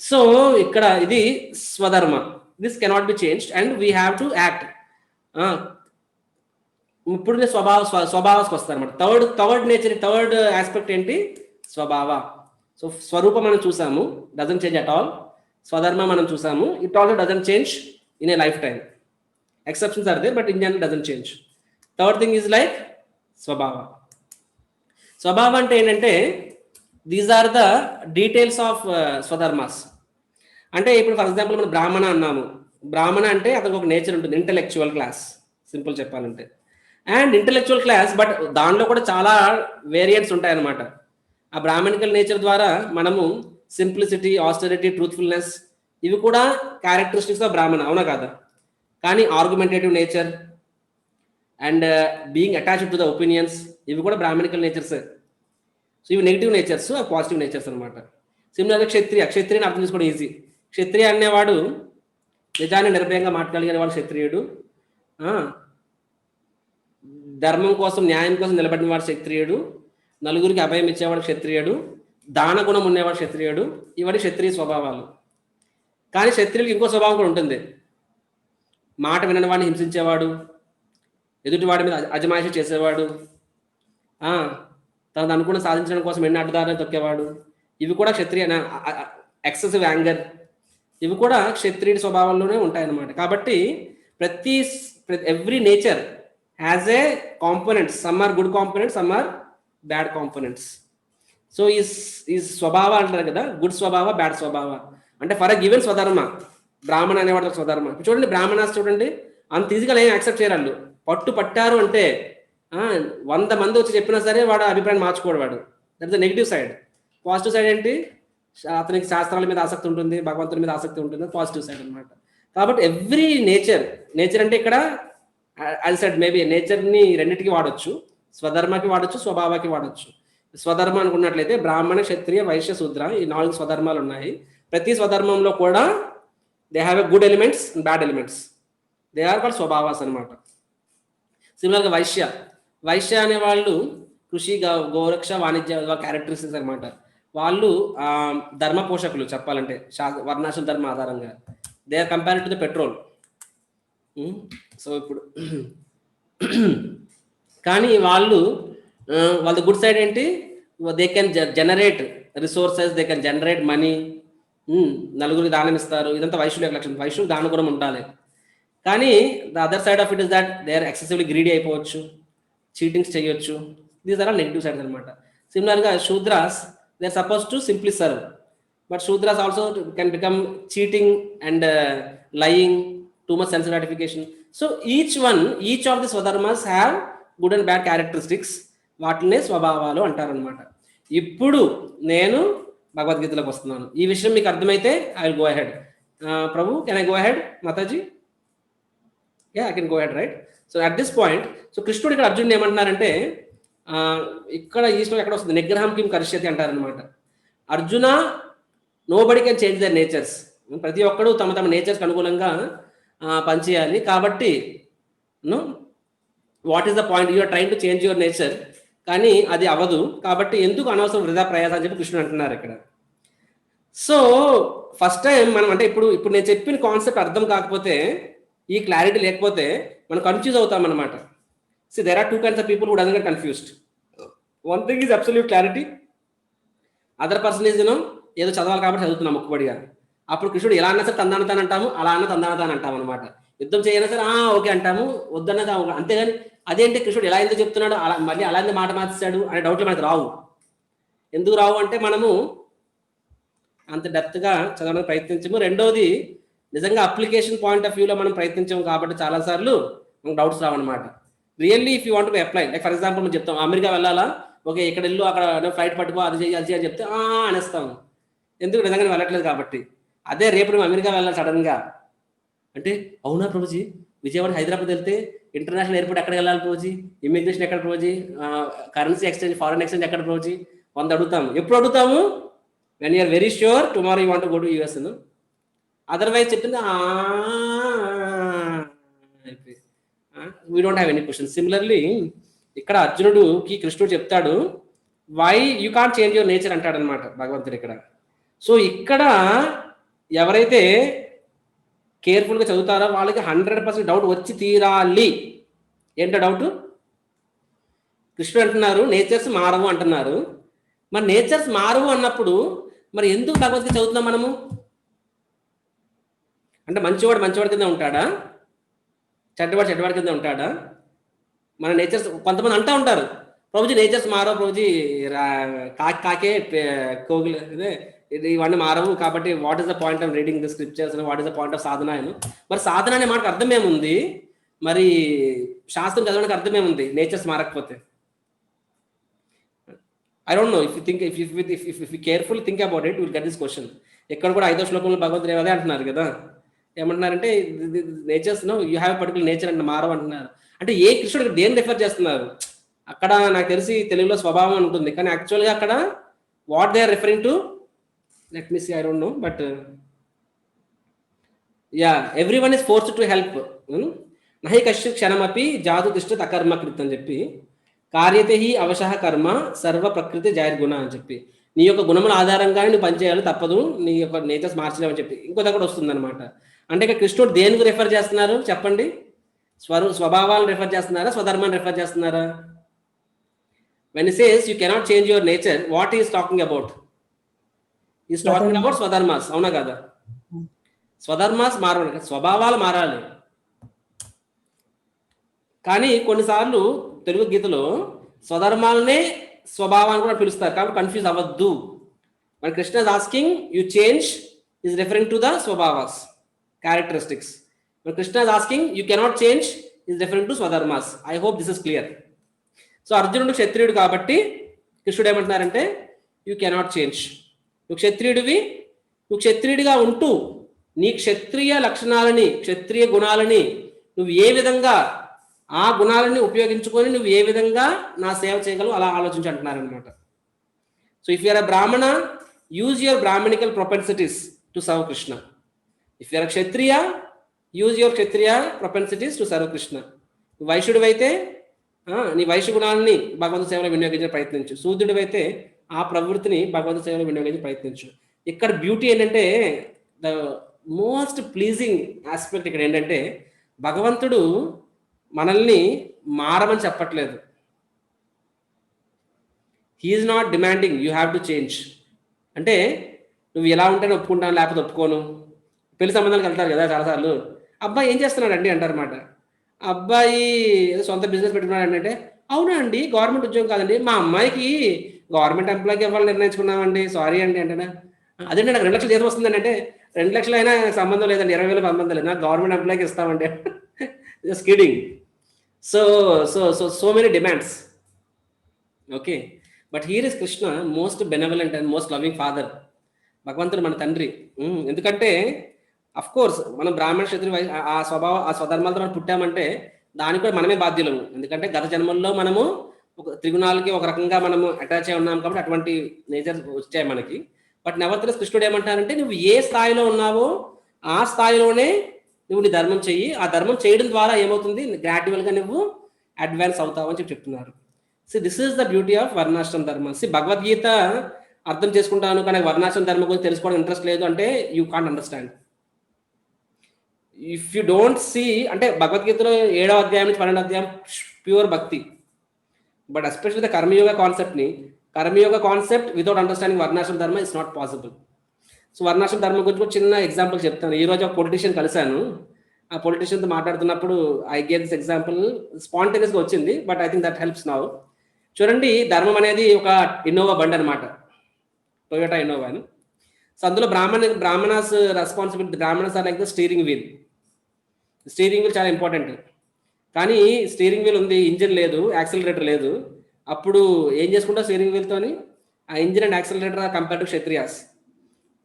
సో ఇక్కడ ఇది స్వధర్మ. This cannot be changed and we have to act. ఇప్పుడు స్వభావానికి వస్తారు అనమాట. థర్డ్ నేచర్, థర్డ్ ఆస్పెక్ట్ ఏంటి? స్వభావ. సో స్వరూపం మనం చూసాము, డజంట్ చేంజ్ అట్ ఆల్. స్వధర్మ మనం చూసాము, it also doesn't change in a life time. Exceptions are there, but in general doesn't change. Third thing is like svabhava. స్వభావ అంటే ఏంటంటే these are the details of svadharmas. అంటే ఇప్పుడు ఫర్ ఎగ్జాంపుల్ మనం బ్రాహ్మణ అన్నాము. బ్రాహ్మణ అంటే అతనికి ఒక నేచర్ ఉంటుంది, ఇంటెలెక్చువల్ క్లాస్, సింపుల్ చెప్పాలంటే. అండ్ ఇంటెలెక్చువల్ క్లాస్, బట్ దానిలో కూడా చాలా వేరియంట్స్ ఉంటాయన్నమాట. ఆ బ్రాహ్మణికల్ నేచర్ ద్వారా మనము సింప్లిసిటీ, ఆస్టరిటీ, ట్రూత్ఫుల్నెస్, ఇవి కూడా క్యారెక్టరిస్టిక్స్ ఆఫ్ బ్రాహ్మణ, అవునా కాదా? కానీ argumentative nature and being attached to the opinions, ఇవి కూడా బ్రాహ్మణికల్ నేచర్స్. సో ఇవి నెగిటివ్ నేచర్స్, పాజిటివ్ నేచర్స్ అనమాట. సిమిలర్గా క్షత్రియుని అర్థం చేసుకోవడం ఈజీ. క్షత్రియ అనేవాడు నిజాన్ని నిర్భయంగా మాట్లాడగలిగిన వాడు క్షత్రియుడు. ధర్మం కోసం న్యాయం కోసం నిలబడిన వాడు క్షత్రియుడు, నలుగురికి అభయం ఇచ్చేవాడు క్షత్రియుడు, దాన గుణం ఉండేవాడు క్షత్రియుడు. ఇవన్నీ క్షత్రియ స్వభావాలు. కానీ క్షత్రియులకు ఇంకో స్వభావం కూడా ఉంటుంది. మాట వినని వాడిని హింసించేవాడు, ఎదుటివాడి మీద అజమాయిషి చేసేవాడు, తనకు అనుకున్న సాధించడం కోసం ఎన్ని అడ్డదారులు తొక్కేవాడు. ఇవి కూడా క్షత్రియ ఎక్సెసివ్ యాంగర్, ఇవి కూడా క్షత్రియుడి స్వభావంలోనే ఉంటాయన్నమాట. కాబట్టి every nature has a components. Some are good components, some are bad components. So ఈ స్వభావ అంటారు కదా, గుడ్ స్వభావ, బ్యాడ్ స్వభావ. అంటే ఫర్ గివెన్ స్వధర్మ, బ్రాహ్మణ అనేవాడు స్వధర్మ. చూడండి బ్రాహ్మణాస్ చూడండి, అంత ఈజీగా ఏం యాక్సెప్ట్ చేయరాళ్ళు. పట్టారు అంటే 100 మంది వచ్చి చెప్పినా సరే వాడు అభిప్రాయం మార్చుకోడు. వాడు that the negative side. Positive side ఏంటి? అతనికి శాస్త్రాల మీద ఆసక్తి ఉంటుంది, భగవంతుడి మీద ఆసక్తి ఉంటుంది. పాజిటివ్ సైడ్ అనమాట. కాబట్టి ఎవ్రీ నేచర్ అంటే ఇక్కడ అది సైడ్ మేబీ నేచర్ని రెండింటికి వాడచ్చు. స్వధర్మకి వాడచ్చు, స్వభావానికి వాడచ్చు. స్వధర్మ అనుకున్నట్లయితే బ్రాహ్మణ, క్షత్రియ, వైశ్య, శూద్ర, ఈ 4 స్వధర్మాలు ఉన్నాయి. ప్రతి స్వధర్మంలో కూడా they have a good elements and bad elements. They are called svabhavas అనమాట. సిమిలర్గా వైశ్య అనే వాళ్ళు కృషి, గోరక్ష, వాణిజ్య క్యారెక్టరిస్టిక్స్ అనమాట. వాళ్ళు ధర్మ పోషకులు చెప్పాలంటే, వర్ణాశ్రమ ధర్మ ఆధారంగా. They are compared to the petrol. So ఇప్పుడు కానీ వాళ్ళ గుడ్ సైడ్ ఏంటి? They can generate resources, they can generate money, నలుగురికి దానం ఇస్తారు. ఇదంతా వైశ్యుల యొక్క లక్షణం. వైశ్యులు దానం కూడా ఉండాలి. కానీ the other side of it is that they are excessively greedy అయిపోవచ్చు, చీటింగ్స్ చేయొచ్చు. These are all negative sides అనమాట. సిమిలర్గా Shudras, they are suppose to simply serve, but Shudras also can become cheating and lying, too much sense gratification. So each of the svadharmas have good and bad characteristics. వాటినే స్వభావాలు అంటారనమాట. ఇప్పుడు నేను భగవద్గీతలోకి వస్తున్నాను. ఈ విషయం మీకు అర్థమైతే I will go ahead. Prabhu, can I go ahead Mataji? Yeah, I can go ahead, right? So at this point, so కృష్ణుడు ఇక్కడ అర్జునుడు ఏమంటున్నారంటే, ఇక్కడ ఈ శ్లోకం ఎక్కడ వస్తుంది? నిగ్రహం కిం కరిష్యతి అంటారనమాట. Arjuna, nobody can change their natures. ప్రతి ఒక్కడు తమ తమ నేచర్స్కి అనుకూలంగా పనిచేయాలి. కాబట్టి what is the point? You're train to change your nature, కానీ అది అవ్వదు. కాబట్టి ఎందుకు అనవసరం వృధా ప్రయాస అని చెప్పి కృష్ణుడు అంటున్నారు ఇక్కడ. సో ఫస్ట్ టైం మనం అంటే ఇప్పుడు నేను చెప్పిన కాన్సెప్ట్ అర్థం కాకపోతే, ఈ క్లారిటీ లేకపోతే మనం కన్ఫ్యూజ్ అవుతాం అనమాట. See there are 2 kinds of people who doesn't get confused. One thing is absolute clarity, other person is ఏదో చదవాలి కాబట్టి చదువుతున్నాం మొక్కుబడిగా. అప్పుడు కృష్ణుడు ఎలా అన్నా సరే తందానతాను అంటాము, అలా అన్న తందానతాను అంటాం అనమాట. యుద్ధం చేయనా సరే ఓకే అంటాము, వద్దన్నది అంతేగాని అదేంటి కృష్ణుడు ఎలా ఎందుకు చెప్తున్నాడు, అలా మళ్ళీ అలాంటి మాట మార్చాడు అనే డౌట్లు మనకు రావు. ఎందుకు రావు అంటే మనము అంత డెప్త్గా చదవడానికి ప్రయత్నించము. రెండోది, నిజంగా అప్లికేషన్ పాయింట్ ఆఫ్ వ్యూలో మనం ప్రయత్నించాము కాబట్టి చాలాసార్లు మనకు డౌట్స్ రావన్నమాట. Really if you want to apply, like for example మనం చెప్తాం అమెరికా వెళ్ళాలా, ఓకే ఇక్కడ వెళ్ళు, అక్కడ ఫ్లైట్ పట్టుకో, అది చేయాలి అది చెప్తే అనేస్తాము. ఎందుకు? నిజంగా వెళ్ళట్లేదు కాబట్టి. అదే రేపు మేము అమెరికా వెళ్ళాలి సడన్గా అంటే, అవునా ప్రభుజీ, విజయవాడ హైదరాబాద్ వెళ్తే ఇంటర్నేషనల్ ఎయిర్పోర్ట్ ఎక్కడికి వెళ్ళాలి ప్రభుజీ, ఇమిగ్రేషన్ ఎక్కడ Prabhuji, currency exchange, foreign exchange ఎక్కడ ప్రభుజీ, 100 అడుగుతాము. ఎప్పుడు అడుగుతాము? When you're very sure tomorrow you want to go to US. Otherwise చెప్పింది we don't have any question. Similarly ఇక్కడ అర్జునుడుకి కృష్ణుడు చెప్తాడు, why you can't change your nature అంటాడు అనమాట భగవంతుడు ఇక్కడ. సో ఇక్కడ ఎవరైతే కేర్ఫుల్గా చదువుతారో వాళ్ళకి 100% డౌట్ వచ్చి తీరాలి. ఏంటో డౌట్? కృష్ణుడు అంటున్నారు నేచర్స్ మారవు అంటున్నారు. మరి నేచర్స్ మారవు అన్నప్పుడు మరి ఎందుకు భగవద్గీత చదువుతున్నాం మనము? అంటే మంచివాడు కింద ఉంటాడా, చెడ్డవాడు కింద ఉంటాడా? మన నేచర్స్ కొంతమంది అంటూ ఉంటారు, ప్రభుజీ నేచర్స్ మారవు, ప్రభుజీ కాకే కోగిల ఇవన్నీ మారవు, కాబట్టి what is the point of reading the scriptures, what is the point of sadhana అని. మరి సాధన అనే మాటకు అర్థం ఏముంది? మరి శాస్త్రం చదవడానికి అర్థం ఏముంది నేచర్స్ మారకపోతే? I don't know. If you careful think about it will get this question. ఇక్కడ కూడా 5వ శ్లోకంలో భగవంతుడు అదే అంటున్నారు కదా, ఏమంటున్నారంటే natures you have particular nature అంటే మారవు అంటున్నారు. అంటే ఏ కృష్ణుడికి దేని రిఫర్ చేస్తున్నారు? అక్కడ నాకు తెలిసి తెలుగులో స్వభావం అని ఉంటుంది, కానీ యాక్చువల్గా అక్కడ what they are referring to, let me see, I don't know, but yeah, everyone is forced to help. నహి కశ్చిత్ క్షణమపి జాతు తిష్టత్ అకర్మకృత్ అని చెప్పి, కార్యతే హి అవశః కర్మ సర్వ ప్రకృతి జైర్గుణ అని చెప్పి, నీ యొక్క గుణముల ఆధారంగానే నువ్వు పనిచేయాలి, తప్పదు, నీ యొక్క నేచర్స్ మార్చలేమని చెప్పి ఇంకో దగ్గర వస్తుంది అనమాట. అంటే ఇక్కడ కృష్ణుడు దేనికి రిఫర్ చేస్తున్నారు చెప్పండి? స్వభావాలను రిఫర్ చేస్తున్నారా, స్వధర్మాన్ని రిఫర్ చేస్తున్నారా? When he says you cannot change your nature, what he is talking about? He is talking about స్వధర్మాస్, అవునా కదా? స్వధర్మాస్ మారాలి, స్వభావాలు మారాలి. కానీ కొన్నిసార్లు తెలుగు గీతలో స్వధర్మాలనే స్వభావాన్ని కూడా పిలుస్తారు, కాబట్టి కన్ఫ్యూజ్ అవ్వద్దు. మన Krishna is asking you change is referring to the svabhavas, characteristics. మన Krishna is asking you cannot change is referring to svadharmas. I hope this is clear. So అర్జునుడు క్షత్రియుడు కాబట్టి కృష్ణుడు ఏమంటున్నారంటే యూ కెనాట్ చేంజ్. నువ్వు క్షత్రియుడివి, నువ్వు క్షత్రియుడిగా ఉంటూ నీ క్షత్రియ లక్షణాలని, క్షత్రియ గుణాలని నువ్వు ఏ విధంగా, ఆ గుణాలని ఉపయోగించుకొని నువ్వు ఏ విధంగా నా సేవ చేయగలవు అలా ఆలోచించి అంటున్నారనమాట. So if you're a Brahmana, use your brahminical propensities to serve Krishna. If you're a Kshatriya, use your Kshatriya propensities to serve Krishna. వైశ్యుడు అయితే నీ వైశ్య గుణాలని భగవంతు సేవలో వినియోగించే ప్రయత్నించు. శూద్రుడు అయితే ఆ ప్రవృత్తిని భగవంతు సేవలో వినియోగించే ప్రయత్నించు. ఇక్కడ బ్యూటీ ఏంటంటే, ద మోస్ట్ ప్లీజింగ్ ఆస్పెక్ట్ ఇక్కడ ఏంటంటే, భగవంతుడు మనల్ని మారమని చెప్పట్లేదు. He is not demanding you have to change. అంటే నువ్వు ఎలా ఉంటేనే ఒప్పుకుంటాను, లేకపోతే ఒప్పుకోను. పెళ్లి సంబంధాలకు వెళ్తారు కదా చాలాసార్లు, అబ్బాయి ఏం చేస్తున్నాడు అండి అంటారు అన్నమాట. అబ్బాయి ఏదో సొంత బిజినెస్ పెట్టుకున్నాడు అంటే, అవునా అండి గవర్నమెంట్ ఉద్యోగం కాదండి, మా అమ్మాయికి గవర్నమెంట్ ఎంప్లాయ్కి ఇవ్వాలని నిర్ణయించుకున్నామండి, సారీ అండి అంటేనా. అదేంటి నాకు 2 లక్షలు జీతం వస్తుందండి అంటే, 2 లక్షలు అయినా సంబంధం లేదండి, 20,000 సంబంధం లేదు, నాకు గవర్నమెంట్ ఎంప్లాయ్కి ఇస్తామండి. Just kidding. So so so so many demands. Okay, but here is Krishna most benevolent and most loving father. భగవంతుడు మన తండ్రి. ఎందుకంటే అఫ్ కోర్స్ మనం బ్రాహ్మణ క్షత్రియ ఆ స్వధర్మాలతో మనం పుట్టామంటే దానికి కూడా మనమే బాధ్యులము. ఎందుకంటే గత జన్మల్లో మనము ఒక త్రిగుణాలకి ఒక రకంగా మనము అటాచ్ అయి ఉన్నాం కాబట్టి అటువంటి నేచర్ వచ్చాయి మనకి. బట్ నెవర్తెలెస్ కృష్ణుడు ఏమంటారంటే, నువ్వు ఏ స్థాయిలో ఉన్నావో ఆ స్థాయిలోనే నువ్వు నీ ధర్మం చెయ్యి. ఆ ధర్మం చేయడం ద్వారా ఏమవుతుంది, గ్రాడ్యువల్గా నువ్వు అడ్వాన్స్ అవుతావు అని చెప్తున్నారు. So this is the beauty of varnashrama ధర్మం. భగవద్గీత అర్థం చేసుకుంటాను కానీ వర్ణాశ్రమ ధర్మం గురించి తెలుసుకోవడం ఇంట్రెస్ట్ లేదు అంటే you can't understand. If you don't see, అంటే భగవద్గీతలో 7వ అధ్యాయం నుంచి 12వ అధ్యాయం pure bhakti, but especially the karmayoga concept without understanding varnashrama dharma is not possible. So వర్ణాశ్రమ ధర్మం గురించి ఒక చిన్న ఎగ్జాంపుల్ చెప్తాను. ఈరోజు ఒక పొలిటీషియన్ కలిశాను. ఆ పొలిటీషియన్తో మాట్లాడుతున్నప్పుడు ఐ గేవ్ దిస్ ఎగ్జాంపుల్, స్పాంటేనియస్గా వచ్చింది, but I think that helps now. చూడండి, ధర్మం అనేది ఒక ఇన్నోవా బండి అనమాట, టొయోటా ఇన్నోవా అని. సో అందులో Brahmanas responsibility, Brahmanas are like the steering wheel. Steering wheel చాలా ఇంపార్టెంట్. కానీ స్టీరింగ్ వీల్ ఉంది, ఇంజిన్ లేదు, యాక్సిలరేటర్ లేదు. అప్పుడు ఏం చేసుకుంటారు స్టీరింగ్ వీల్తోని? ఆ engine and accelerator compare to Kshatriyas.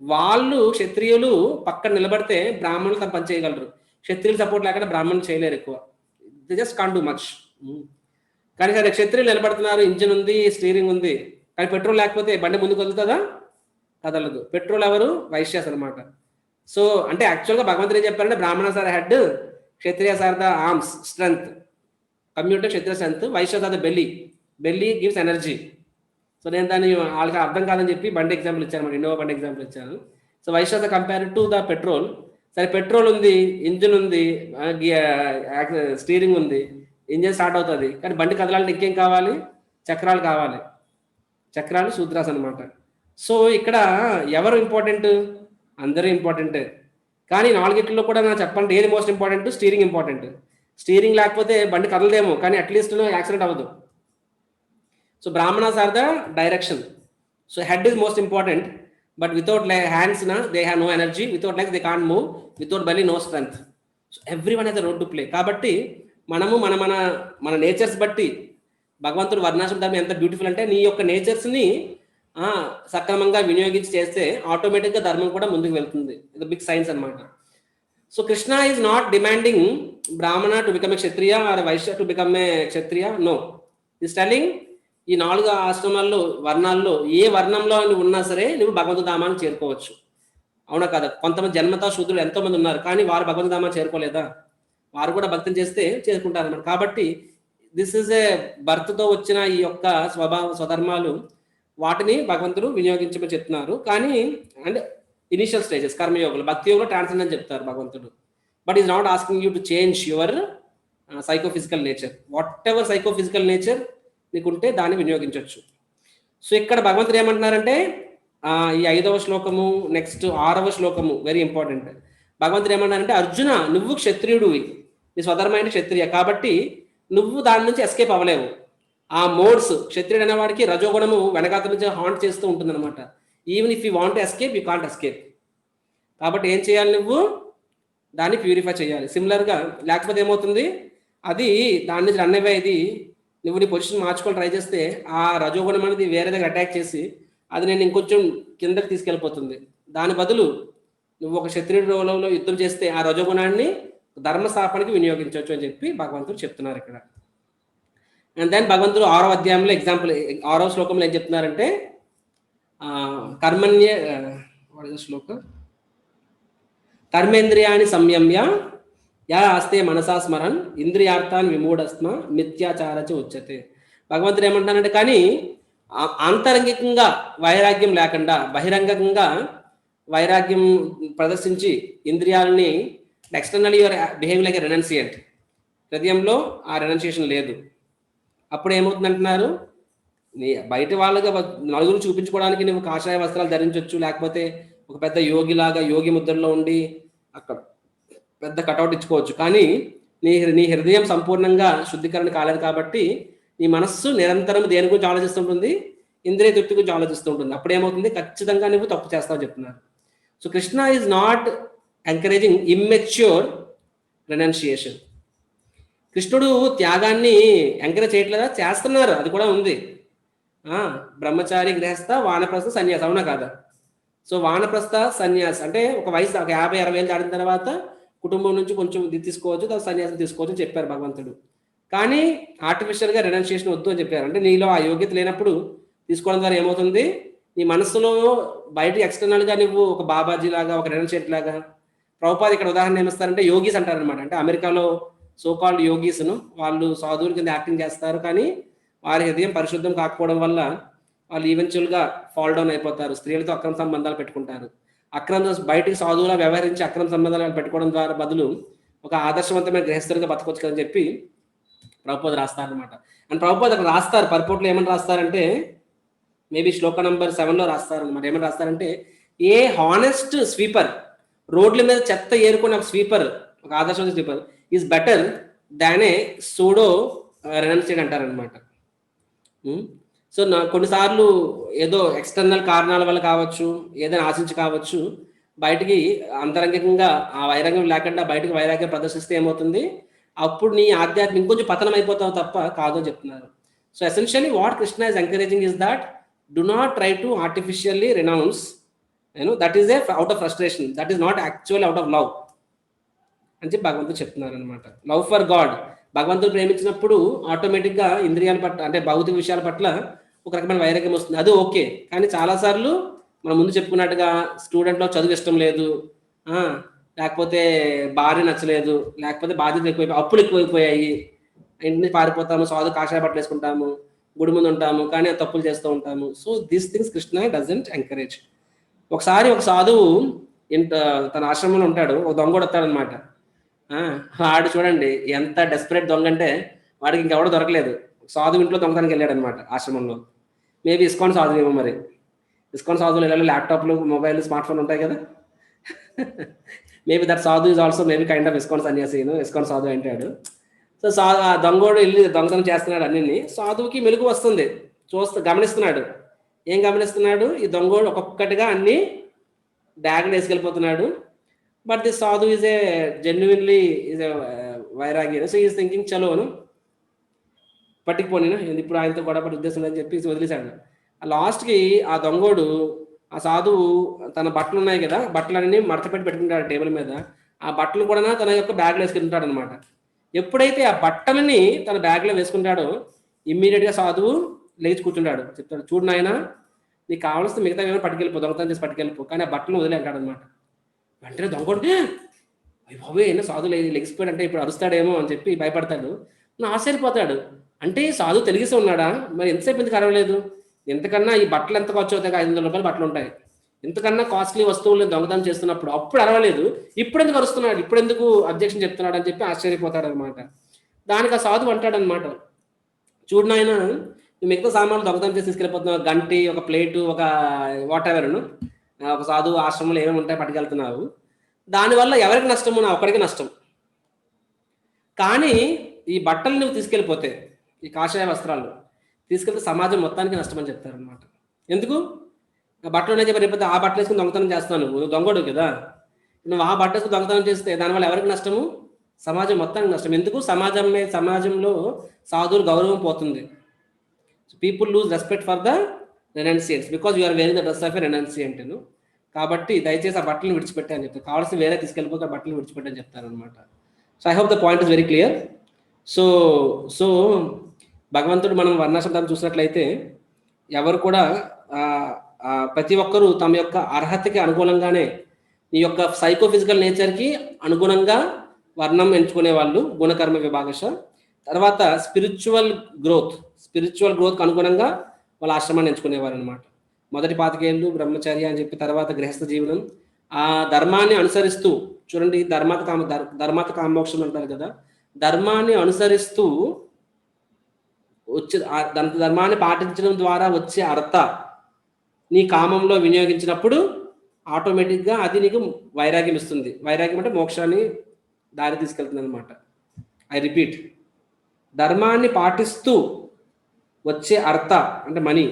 వాళ్ళు క్షత్రియులు పక్కన నిలబడితే బ్రాహ్మణులు తమ పని చేయగలరు. క్షత్రియులు సపోర్ట్ లేకుండా బ్రాహ్మణులు చేయలేరు ఎక్కువ. They just can't do much. కానీ సరే క్షత్రియులు నిలబడుతున్నారు, ఇంజిన్ ఉంది, స్టీరింగ్ ఉంది, కానీ పెట్రోల్ లేకపోతే బండి ముందుకు కదులుతుందా? కదలదు. పెట్రోల్ ఎవరు? వైశ్యాస్ అనమాట. సో అంటే యాక్చువల్గా భగవంతుడు ఏం చెప్పారంటే, Brahmanas are head, Kshatriyas are the arms, strength. Community Kshatriya strength, Vaishyas are the belly gives energy. So నేను దాన్ని వాళ్ళకి అర్థం కాదని చెప్పి బండి ఎగ్జాంపుల్ ఇచ్చాను, ఇన్నోవా బండి ఎగ్జాంపుల్ ఇచ్చాను. So Vaishyas compare to the petrol. సరే పెట్రోల్ ఉంది, ఇంజిన్ ఉంది, స్టీరింగ్ ఉంది, ఇంజిన్ స్టార్ట్ అవుతుంది, కానీ బండి కదలాలంటే ఇంకేం కావాలి? చక్రాలు కావాలి. చక్రాలు శూద్రాస్ అనమాట. సో ఇక్కడ ఎవరు ఇంపార్టెంట్? అందరూ ఇంపార్టెంటే. కానీ 4 కూడా నా చెప్పండి ఏది most important? Steering important. Steering లేకపోతే బండి కదలదేమో, కానీ అట్లీస్ట్ యాక్సిడెంట్ అవ్వదు. So Brahmanas are the direction. So head is most important, but without hands they have no energy, without legs they can't move, without belly no strength. So everyone has a role to play. కాబట్టి మనము మన మన మన nature's బట్టి భగవంతుడు వర్ణాశ్రమ ధర్మం ఎంత బ్యూటిఫుల్ అంటే, నీ యొక్క నేచర్స్ని సక్రమంగా వినియోగించి చేస్తే ఆటోమేటిక్గా ధర్మం కూడా ముందుకు వెళ్తుంది. ఇది బిగ్ సైన్స్ అనమాట. So Krishna is not demanding Brahmana to become a Kshatriya or Vaishya to become a Kshatriya. No, is telling ఈ 4 ఆశ్రమాల్లో, వర్ణాల్లో ఏ వర్ణంలో నువ్వు ఉన్నా సరే నువ్వు భగవంతు ధామాన్ని చేరుకోవచ్చు. అవునా కదా? కొంతమంది జన్మతా శూద్రులు ఎంతో మంది ఉన్నారు, కానీ వారు భగవంతు ధామాన్ని చేరుకోలేదా? వారు కూడా భక్తిని చేస్తే చేసుకుంటారు అన్నమాట. కాబట్టి దిస్ ఇస్ ఏ బర్త్తో వచ్చిన ఈ యొక్క స్వధర్మాలు వాటిని భగవంతుడు వినియోగించమని చెప్తున్నారు. కానీ అండ్ ఇనిషియల్ స్టేజెస్ కర్మయోగులు, భక్తి యోగంలో ట్రాన్సెండెన్స్ చెప్తారు భగవంతుడు. But is not asking you to change your psychophysical nature. What ever psychophysical nature నీకుంటే దాన్ని వినియోగించవచ్చు. సో ఇక్కడ భగవంతుడు ఏమంటున్నారంటే ఈ 5వ శ్లోకము నెక్స్ట్ 6వ శ్లోకము వెరీ ఇంపార్టెంట్. భగవంతుడు ఏమన్నారంటే, అర్జున నువ్వు క్షత్రియుడివి, నీ స్వధర్మైన క్షత్రియ, కాబట్టి నువ్వు దాని నుంచి ఎస్కేప్ అవ్వలేవు. ఆ మోడ్స్, క్షత్రియుడు అనేవాడికి రజోగుణము వెనకాత నుంచి హాంట్ చేస్తూ ఉంటుంది అనమాట. Even if you want escape you can't escape. కాబట్టి ఏం చేయాలి, నువ్వు దాన్ని ప్యూరిఫై చేయాలి. సిమిలర్గా లేకపోతే ఏమవుతుంది, అది దాని నుంచి రన్ అవే, ఇది నువ్వు నీ పొజిషన్ మార్చుకొని ట్రై చేస్తే ఆ రజోగుణం అనేది వేరే దగ్గర అటాక్ చేసి అది నేను ఇంకొంచెం కిందకి తీసుకెళ్ళిపోతుంది. దాని బదులు నువ్వు ఒక క్షత్రియుడి రోలంలో యుద్ధం చేస్తే ఆ రజోగుణాన్ని ధర్మస్థాపనకి వినియోగించవచ్చు అని చెప్పి భగవంతుడు చెప్తున్నారు ఇక్కడ. అండ్ దెన్ భగవంతుడు 6వ అధ్యాయంలో ఎగ్జాంపుల్ 6వ శ్లోకంలో ఏం చెప్తున్నారంటే, కర్మణ్య శ్లోక కర్మేంద్రియాన్ని సంయమ్య యా ఆస్తే మనసా స్మరన్ ఇంద్రియార్థాన్ విమూఢస్మ మిథ్యాచారచ ఉచ్యతే. భగవంతుడు ఏమంటానంటే, కానీ ఆంతరంగికంగా వైరాగ్యం లేకుండా బహిరంగంగా వైరాగ్యం ప్రదర్శించి ఇంద్రియాలని ఎక్స్టర్నల్ యువర్ బిహేవ్ లైక్ రెనన్సియంట్, హృదయంలో ఆ రెనన్సియేషన్ లేదు. అప్పుడు ఏమవుతుంది అంటున్నారు, నీ బయట వాళ్ళగా నలుగురు చూపించుకోవడానికి నువ్వు కాషాయ వస్త్రాలు ధరించవచ్చు, లేకపోతే ఒక పెద్ద యోగిలాగా యోగి ముద్రలో ఉండి అక్కడ పెద్ద కటౌట్ ఇచ్చుకోవచ్చు. కానీ నీ హృదయం సంపూర్ణంగా శుద్ధీకరణ కాలేదు కాబట్టి నీ మనస్సు నిరంతరం దేని గురించి ఆలోచిస్తుంటుంది, ఇంద్రియ తృప్తి గురించి ఆలోచిస్తూ ఉంటుంది. అప్పుడు ఏమవుతుంది, ఖచ్చితంగా నువ్వు తప్పు చేస్తావు చెప్తున్నారు. So Krishna is not encouraging immature renunciation. కృష్ణుడు త్యాగాన్ని ఎంకరేజ్ చేయట్లేదా, చేస్తున్నారు, అది కూడా ఉంది. బ్రహ్మచారి, గృహస్థ, వానప్రస్థ, సన్యాసి, అవునా కాదా? సో వానప్రస్థ సన్యాసి అంటే ఒక వయసు ఒక 50-60 ఏళ్ళు దాటిన తర్వాత కుటుంబం నుంచి కొంచెం తీసుకోవచ్చు, తర్వాత సన్యాసం తీసుకోవచ్చు అని చెప్పారు భగవంతుడు. కానీ ఆర్టిఫిషియల్గా రెనన్షియేషన్ వద్దు అని చెప్పారు. అంటే నీలో ఆ యోగ్యత లేనప్పుడు తీసుకోవడం ద్వారా ఏమవుతుంది, నీ మనస్సులో బయట ఎక్స్టర్నల్గా నువ్వు ఒక బాబాజీ లాగా, ఒక రెనన్షియేట్ లాగా. ప్రభుపాద ఇక్కడ ఉదాహరణ ఏమిస్తారంటే, యోగీస్ అంటారనమాట. అంటే అమెరికాలో సోకాల్డ్ యోగీస్ను వాళ్ళు సాధువుల కింద యాక్టింగ్ చేస్తారు, కానీ వారి హృదయం పరిశుద్ధం కాకపోవడం వల్ల వాళ్ళు ఈవెన్చువల్గా ఫాల్ డౌన్ అయిపోతారు. స్త్రీలతో అక్రమ సంబంధాలు పెట్టుకుంటారు. బయటికి సాధువులా వ్యవహరించి అక్రమ సంబంధాలు పెట్టుకోవడం ద్వారా బదులు ఒక ఆదర్శవంతమైన గృహస్థులుగా బతకొచ్చు కదని చెప్పి ప్రభుపాద రాస్తారనమాట. అండ్ ప్రభుపాద అక్కడ రాస్తారు, పర్పోర్ట్లో ఏమని రాస్తారంటే, మేబీ శ్లోక నంబర్ 7లో రాస్తారు అనమాట. ఏమని రాస్తారంటే, ఏ హానెస్ట్ స్వీపర్, రోడ్ల మీద చెత్త ఏరుకునే ఒక స్వీపర్, ఒక ఆదర్శవంత sweeper is better than a pseudo renunciate అంటారనమాట. సో కొన్నిసార్లు ఏదో ఎక్స్టర్నల్ కారణాల వల్ల కావచ్చు, ఏదైనా ఆశించి కావచ్చు, బయటికి అంతరంగికంగా ఆ వైరాగ్యం లేకుండా బయటకు వైరాగ్యం ప్రదర్శిస్తే ఏమవుతుంది, అప్పుడు నీ ఆధ్యాత్మిక ఇంకొంచెం పతనం అయిపోతావు తప్ప కాదు అని చెప్తున్నారు. So essentially what Krishna is encouraging is that do not try to artificially renounce, that is a out of frustration, that is not actually out of love అని చెప్పి భగవంతుడు చెప్తున్నారు అనమాట. లవ్ ఫర్ గాడ్, భగవంతుడు ప్రేమించినప్పుడు ఆటోమేటిక్గా ఇంద్రియాల పట్ల అంటే భౌతిక విషయాల పట్ల ఒక రకమైన వైరాగ్యం వస్తుంది, అది ఓకే. కానీ చాలాసార్లు మనం ముందు చెప్పుకున్నట్టుగా స్టూడెంట్లో చదువు ఇష్టం లేదు, లేకపోతే భార్య నచ్చలేదు, లేకపోతే బాధ్యతలు ఎక్కువైపోయి అప్పులు ఎక్కువైపోయాయి, ఇంటిని పారిపోతాము, సాధు కాషాయ బట్టలు వేసుకుంటాము, గుడి ముందు ఉంటాము, కానీ తప్పులు చేస్తూ ఉంటాము. So these things Krishna doesn't encourage. ఒకసారి ఒక సాధువు తన ఆశ్రమంలో ఉంటాడు, ఒక దొంగ కూడా వస్తాడనమాట. వాడు చూడండి ఎంత డెస్పరేట్ దొంగ అంటే, వాడికి ఇంకెవడో దొరకలేదు, సాధువు ఇంట్లో దొంగతనానికి వెళ్ళాడు అనమాట ఆశ్రమంలో. మేబీ ఇస్కాన్ సాధువు ఏమో, మరి ఇస్కాన్ సాధువులు వెళ్ళాలి, ల్యాప్టాప్లు, మొబైల్, స్మార్ట్ ఫోన్ ఉంటాయి కదా. మేబీ దట్ సాధు is also maybe kind of ISKCON సన్యాసి, ఇస్కాన్ సాధువు అంటాడు. సో ఆ దొంగోడు వెళ్ళి దొంగతనం చేస్తున్నాడు అన్ని. సాధువుకి మెలుగు వస్తుంది, గమనిస్తున్నాడు. ఏం గమనిస్తున్నాడు, ఈ దొంగోడు ఒక్కొక్కటిగా అన్ని బ్యాగ్లు వేసుకెళ్ళిపోతున్నాడు. But the sadhu is a genuinely is a vairagi. So is thinking చలోను పట్టుకుపోయిన ఇప్పుడు ఆయనతో గొడవపడి ఉద్దేశం అని చెప్పి వదిలేశాడు. లాస్ట్కి ఆ దొంగోడు, ఆ సాధువు తన బట్టలు ఉన్నాయి కదా, బట్టలన్నీ మడతపెట్టి పెట్టుకుంటాడు టేబుల్ మీద. ఆ బట్టలు కూడా తన యొక్క బ్యాగ్లో వేసుకుంటాడు అనమాట. ఎప్పుడైతే ఆ బట్టలని తన బ్యాగ్లో వేసుకుంటాడో ఇమ్మీడియట్గా సాధువు లేచి కూర్చుంటాడు. చెప్తాడు, చూడు నాయన, నీకు కావాల్సిన మిగతా ఏమైనా పట్టుకెళ్ళిపో, దొంగతనం చేసి పట్టుకెళ్ళిపో, కానీ ఆ బట్టలు వదిలే అంటాడు అనమాట. వెంటనే దొంగోడు అయ్య బాబోయ్! ఏంటి సాధువు లెగిసిపోయాడు అంటే ఇప్పుడు అరుస్తాడేమో అని చెప్పి భయపడతాడు. ఆశ్చర్యపోతాడు. అంటే సాధువు తెలిగిసే ఉన్నాడా? మరి ఎంతసేపు ఎందుకు అరవలేదు? ఎంతకన్నా ఈ బట్టలు ఎంత ఖర్చవుతాయి? రూ. 500 బట్టలుంటాయి. ఇంతకన్నా కాస్ట్‌లీ వస్తువులను దొంగతనం చేస్తున్నప్పుడు అప్పుడు అరవలేదు. ఇప్పుడెందుకు అరుస్తున్నాడు? ఇప్పుడెందుకు అబ్జెక్షన్ చెప్తున్నాడు అని చెప్పి ఆశ్చర్యపోతాడనమాట. దానికి ఆ సాధువు అంటాడనమాట. చూడు నాయనా, నువ్వు మిగతా సామాన్లు దొంగతనం చేసి తీసుకెళ్ళిపోతున్నావు. గంటి, ఒక ప్లేటు, ఒక వాటెవర్‌ను. ఒక సాధువు ఆశ్రమంలో ఏమేమి ఉంటాయో పట్టుకెళ్తున్నావు. దానివల్ల ఎవరికి నష్టము? నా ఒక్కడికి నష్టం. కానీ ఈ బట్టలు నువ్వు తీసుకెళ్ళిపోతే, ఈ కాషాయ వస్త్రాలు తీసుకెళ్తే సమాజం మొత్తానికి నష్టమని చెప్తారనమాట. ఎందుకు? ఆ బట్టలు ఉన్నాయి చెప్పి రేపు ఆ బట్టలు వేసుకుని దొంగతనం చేస్తావు నువ్వు దొంగడు కదా. నువ్వు ఆ బట్టలు వేసుకుని దొంగతనం చేస్తే దానివల్ల ఎవరికి నష్టము? సమాజం మొత్తానికి నష్టం. ఎందుకు? సమాజంలో సాధువులు గౌరవం పోతుంది. People lose respect for the renunciants because you are wearing the dress of a renunciant. కాబట్టి దయచేసి ఆ బట్టలను విడిచిపెట్టే అని చెప్తారు. కావాల్సిన వేరే తీసుకెళ్ళిపోతే ఆ బట్టలు విడిచిపెట్టని చెప్తారు అనమాట. So I hope the point is very clear. So భగవంతుడు మనం వర్ణాశ్రమం చూసినట్లయితే ఎవరు కూడా ప్రతి ఒక్కరూ తమ యొక్క అర్హతకి అనుగుణంగానే నీ యొక్క సైకోఫిజికల్ నేచర్కి అనుగుణంగా వర్ణం ఎంచుకునే వాళ్ళు గుణకర్మ విభాగశ. తర్వాత స్పిరిచువల్ గ్రోత్కి అనుగుణంగా వాళ్ళ ఆశ్రమాన్ని ఎంచుకునేవారు అనమాట. మొదటి 25 ఏళ్ళు బ్రహ్మచర్య అని చెప్పి తర్వాత గృహస్థ జీవనం. ఆ ధర్మాన్ని అనుసరిస్తూ చూడండి, ధర్మాత కామోక్షం అంటారు కదా. ధర్మాన్ని అనుసరిస్తూ వచ్చే ధర్మాన్ని పాటించడం ద్వారా వచ్చే అర్థ నీ కామంలో వినియోగించినప్పుడు ఆటోమేటిక్గా అది నీకు వైరాగ్యం ఇస్తుంది. వైరాగ్యం అంటే మోక్షాన్ని దారి తీసుకెళ్తుంది అనమాట. ఐ రిపీట్, ధర్మాన్ని పాటిస్తూ వచ్చే అర్థ అంటే మనీ,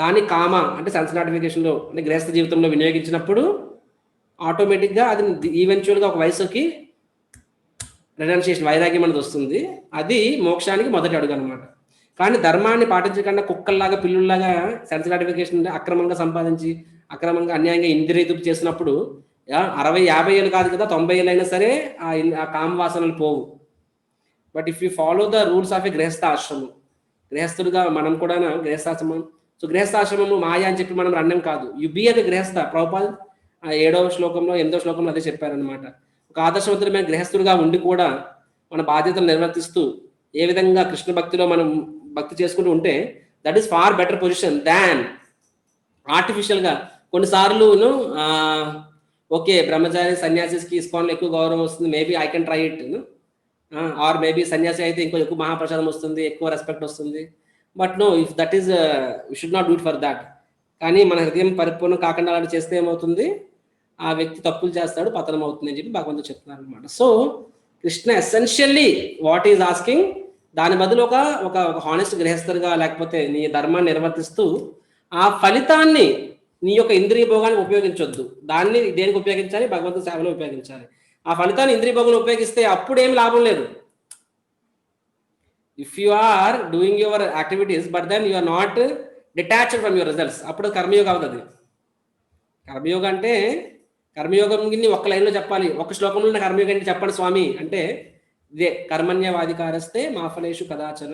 దాని కామ అంటే సెన్స్ గ్రాటిఫికేషన్లో అంటే గృహస్థ జీవితంలో వినియోగించినప్పుడు ఆటోమేటిక్గా అది ఈవెన్చువల్గా ఒక వయసుకి రెనౌన్సియేషన్ వైరాగ్యం అనేది వస్తుంది. అది మోక్షానికి మొదటి అడుగు అనమాట. కానీ ధర్మాన్ని పాటించకుండా కుక్కల్లాగా పిల్లుల్లాగా సెన్స్ గ్రాటిఫికేషన్ అక్రమంగా సంపాదించి అక్రమంగా అన్యాయంగా ఇంద్రియతృప్తి చేసినప్పుడు 60-50 ఏళ్ళు కాదు కదా, 90 ఏళ్ళు అయినా సరే ఆ కామ వాసనలు పోవు. But if you follow the rules of a grihastha ఆశ్రమం, గృహస్థుడుగా మనం కూడా గృహస్థాశ్రమం. సో గృహస్థాశ్రమము మాయ అని చెప్పి మనం రన్నం కాదు. యు బీ అది గృహస్థ. ప్రభుపాద్ 7వ శ్లోకంలో 8వ శ్లోకంలో అదే చెప్పారనమాట. ఒక ఆదర్శవంతమైన గృహస్థుడిగా ఉండి కూడా మన బాధ్యతలు నిర్వర్తిస్తూ ఏ విధంగా కృష్ణ భక్తిలో మనం భక్తి చేసుకుంటూ ఉంటే that is far better position than ఆర్టిఫిషియల్గా. కొన్నిసార్లు ఓకే బ్రహ్మచారి సన్యాసికి ఇస్కాన్లో ఎక్కువ గౌరవం వస్తుంది, maybe I can try it. Or maybe సన్యాసి అయితే ఇంకో ఎక్కువ మహాప్రసాదం వస్తుంది, ఎక్కువ రెస్పెక్ట్ వస్తుంది. But no, if that is you should not do it for that. కానీ మన హృదయం పరిపూర్ణం కాకుండా అలాంటి చేస్తే ఏమవుతుంది? ఆ వ్యక్తి తప్పులు చేస్తాడు, పతనం అవుతుంది అని చెప్పి భగవంతుడు చెప్తున్నారు అనమాట. So Krishna essentially what is asking, దాని బదులు ఒక హానెస్ట్ గృహస్థుడిగా లేకపోతే నీ ధర్మాన్ని నిర్వర్తిస్తూ ఆ ఫలితాన్ని నీ యొక్క ఇంద్రియ భోగానికి ఉపయోగించొద్దు. దాన్ని దేనికి ఉపయోగించాలి? భగవంతుడి సేవలో ఉపయోగించాలి. ఆ ఫలితాన్ని ఇంద్రియ భోగంలో ఉపయోగిస్తే అప్పుడేం లాభం లేదు. If you are doing your activities but then you are not detached from your results, అప్పుడు కర్మయోగం అవుతుంది. కర్మయోగం అంటే కర్మయోగం ఒక్క లైన్లో చెప్పాలి, ఒక్క శ్లోకంలో కర్మయోగం అంటే చెప్పండి స్వామి అంటే ఇదే, కర్మణ్యవాధికారస్తే మా ఫలేషు కదాచన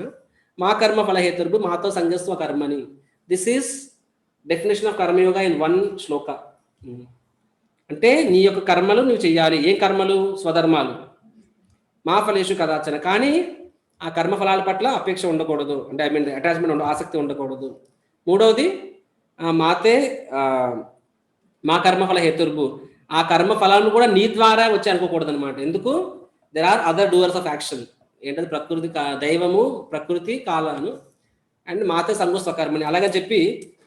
మా కర్మ ఫలహేతుర్భు మాతో సంగస్వ కర్మని. This is definition of karma yoga in 1 శ్లోక. అంటే నీ యొక్క కర్మలు నువ్వు చెయ్యాలి. ఏం కర్మలు? స్వధర్మాలు. మా ఫలేషు కదాచన, కానీ ఆ కర్మ ఫలాల పట్ల అపేక్ష ఉండకూడదు, అంటే ఐ మీన్ అటాచ్మెంట్ ఆసక్తి ఉండకూడదు. మూడవది మా కర్మఫల హేతుర్భు, ఆ కర్మ ఫలాలను కూడా నీ ద్వారా వచ్చి అనుకోకూడదు అనమాట. ఎందుకు? There are other doers of action. ఏంటది? ప్రకృతి, దైవము, ప్రకృతి, కాలాను అండ్ మాతే సంగు స్వకర్మని. అలాగే చెప్పి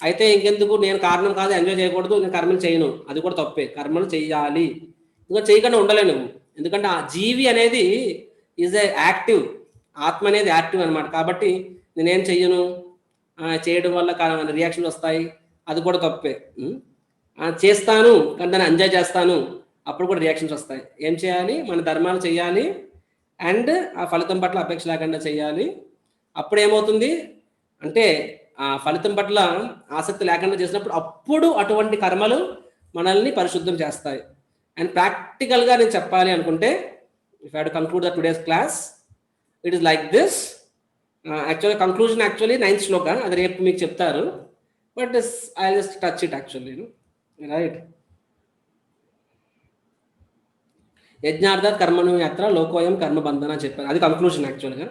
అయితే ఇంకెందుకు, నేను కారణం కాదు, ఎంజాయ్ చేయకూడదు, నేను కర్మలు చేయను, అది కూడా తప్పే. కర్మలు చెయ్యాలి, ఇంకా చేయకుండా ఉండలేను. ఎందుకంటే ఆ జీవి అనేది ఈజ్ ఏ యాక్టివ్, ఆత్మ అనేది యాక్టివ్ అనమాట. కాబట్టి నేనేం చెయ్యను, చేయడం వల్ల రియాక్షన్లు వస్తాయి, అది కూడా తప్పే. చేస్తాను కానీ దాన్ని ఎంజాయ్ చేస్తాను, అప్పుడు కూడా రియాక్షన్స్ వస్తాయి. ఏం చేయాలి? మన ధర్మాలు చేయాలి అండ్ ఆ ఫలితం పట్ల అపేక్ష లేకుండా చేయాలి. అప్పుడు ఏమవుతుంది అంటే ఆ ఫలితం పట్ల ఆసక్తి లేకుండా చేసినప్పుడు అప్పుడు అటువంటి కర్మలు మనల్ని పరిశుద్ధం చేస్తాయి. అండ్ ప్రాక్టికల్గా నేను చెప్పాలి అనుకుంటే, if I have to conclude the today's class, it is like this. Actually conclusion 9th shloka, అది రేపు మీకు చెప్తారు. But I just touch it actually, right? యజ్ఞార్థాత్ కర్మను యాత్ర లోకోయం కర్మ బంధన అని చెప్పారు. అది కంక్లూజన్ యాక్చువల్గా.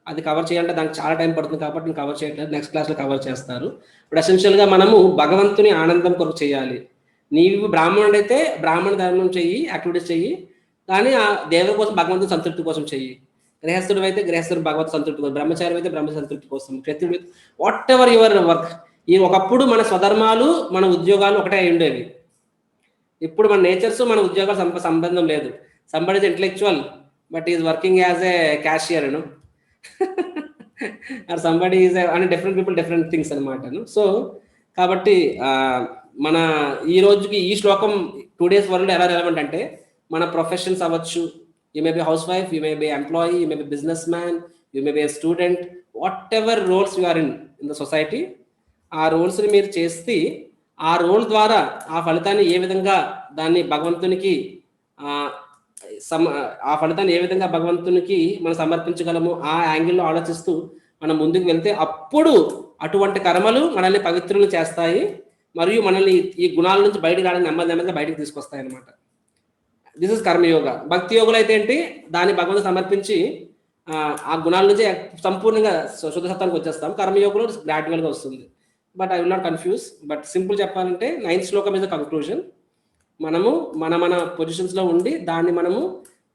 అది కవర్ చేయాలంటే దానికి చాలా టైం పడుతుంది కాబట్టి నేను కవర్ చేయట్లేదు. నెక్స్ట్ క్లాస్లో కవర్ చేస్తారు. ఇప్పుడు ఎసెన్షియల్గా మనము భగవంతుని ఆనందం కొరకు చేయాలి. నీవు బ్రాహ్మణుడు అయితే బ్రాహ్మణ ధర్మం చెయ్యి, యాక్టివిటీస్ చెయ్యి, కానీ ఆ దేవుడి కోసం భగవంతుని సంతృప్తి కోసం చెయ్యి. గృహస్థుడు అయితే గృహస్థుడు భగవత్ సంతృప్తి కోసం, బ్రహ్మచారి అయితే బ్రహ్మ సంతృప్తి కోసం, క్షత్రుడు వాట్ ఎవర్ యువర్ వర్క్. ఈ ఒకప్పుడు మన స్వధర్మాలు మన ఉద్యోగాలు ఒకటే అయి ఉండేవి. ఇప్పుడు మన నేచర్స్ మన ఉద్యోగాలు సంబంధం లేదు. Somebody is intellectual but is working as a cashier or somebody is అని డిఫరెంట్ పీపుల్ డిఫరెంట్ థింగ్స్ అనమాట. సో కాబట్టి మన ఈ రోజుకి ఈ శ్లోకం 2 days వరల్డ్ ఎలా రెలవెంట్ అంటే మన ప్రొఫెషన్స్ అవ్వచ్చు. You may be housewife, you may be employee, you may be businessman, you may be a student, whatever roles you are in the society, ఆ రోల్స్ని మీరు చేస్తే ఆ role ద్వారా ఆ ఫలితాన్ని ఏ విధంగా దాన్ని భగవంతునికి ఆ ఫలితాన్ని ఏ విధంగా భగవంతునికి మనం సమర్పించగలము ఆ యాంగిల్లో ఆలోచిస్తూ మనం ముందుకు వెళ్తే అప్పుడు అటువంటి కర్మలు మనల్ని పవిత్రులు చేస్తాయి మరియు మనల్ని ఈ గుణాల నుంచి బయటకు రావడానికి నెమ్మదిగా బయటకు తీసుకొస్తాయి అనమాట. This is karma yoga. భక్తి యోగులు అయితే ఏంటి, దాన్ని భగవంతుడు సమర్పించి ఆ గుణాల నుంచి సంపూర్ణంగా శుద్ధ సత్వానికి వచ్చేస్తాం. కర్మయోగులు గ్రాడ్యువల్గా వస్తుంది. But I will not confuse. But simple చెప్పాలంటే 9th శ్లోకం ఇస్ ద కంక్లూజన్. మనము మన పొజిషన్స్లో ఉండి దాన్ని మనము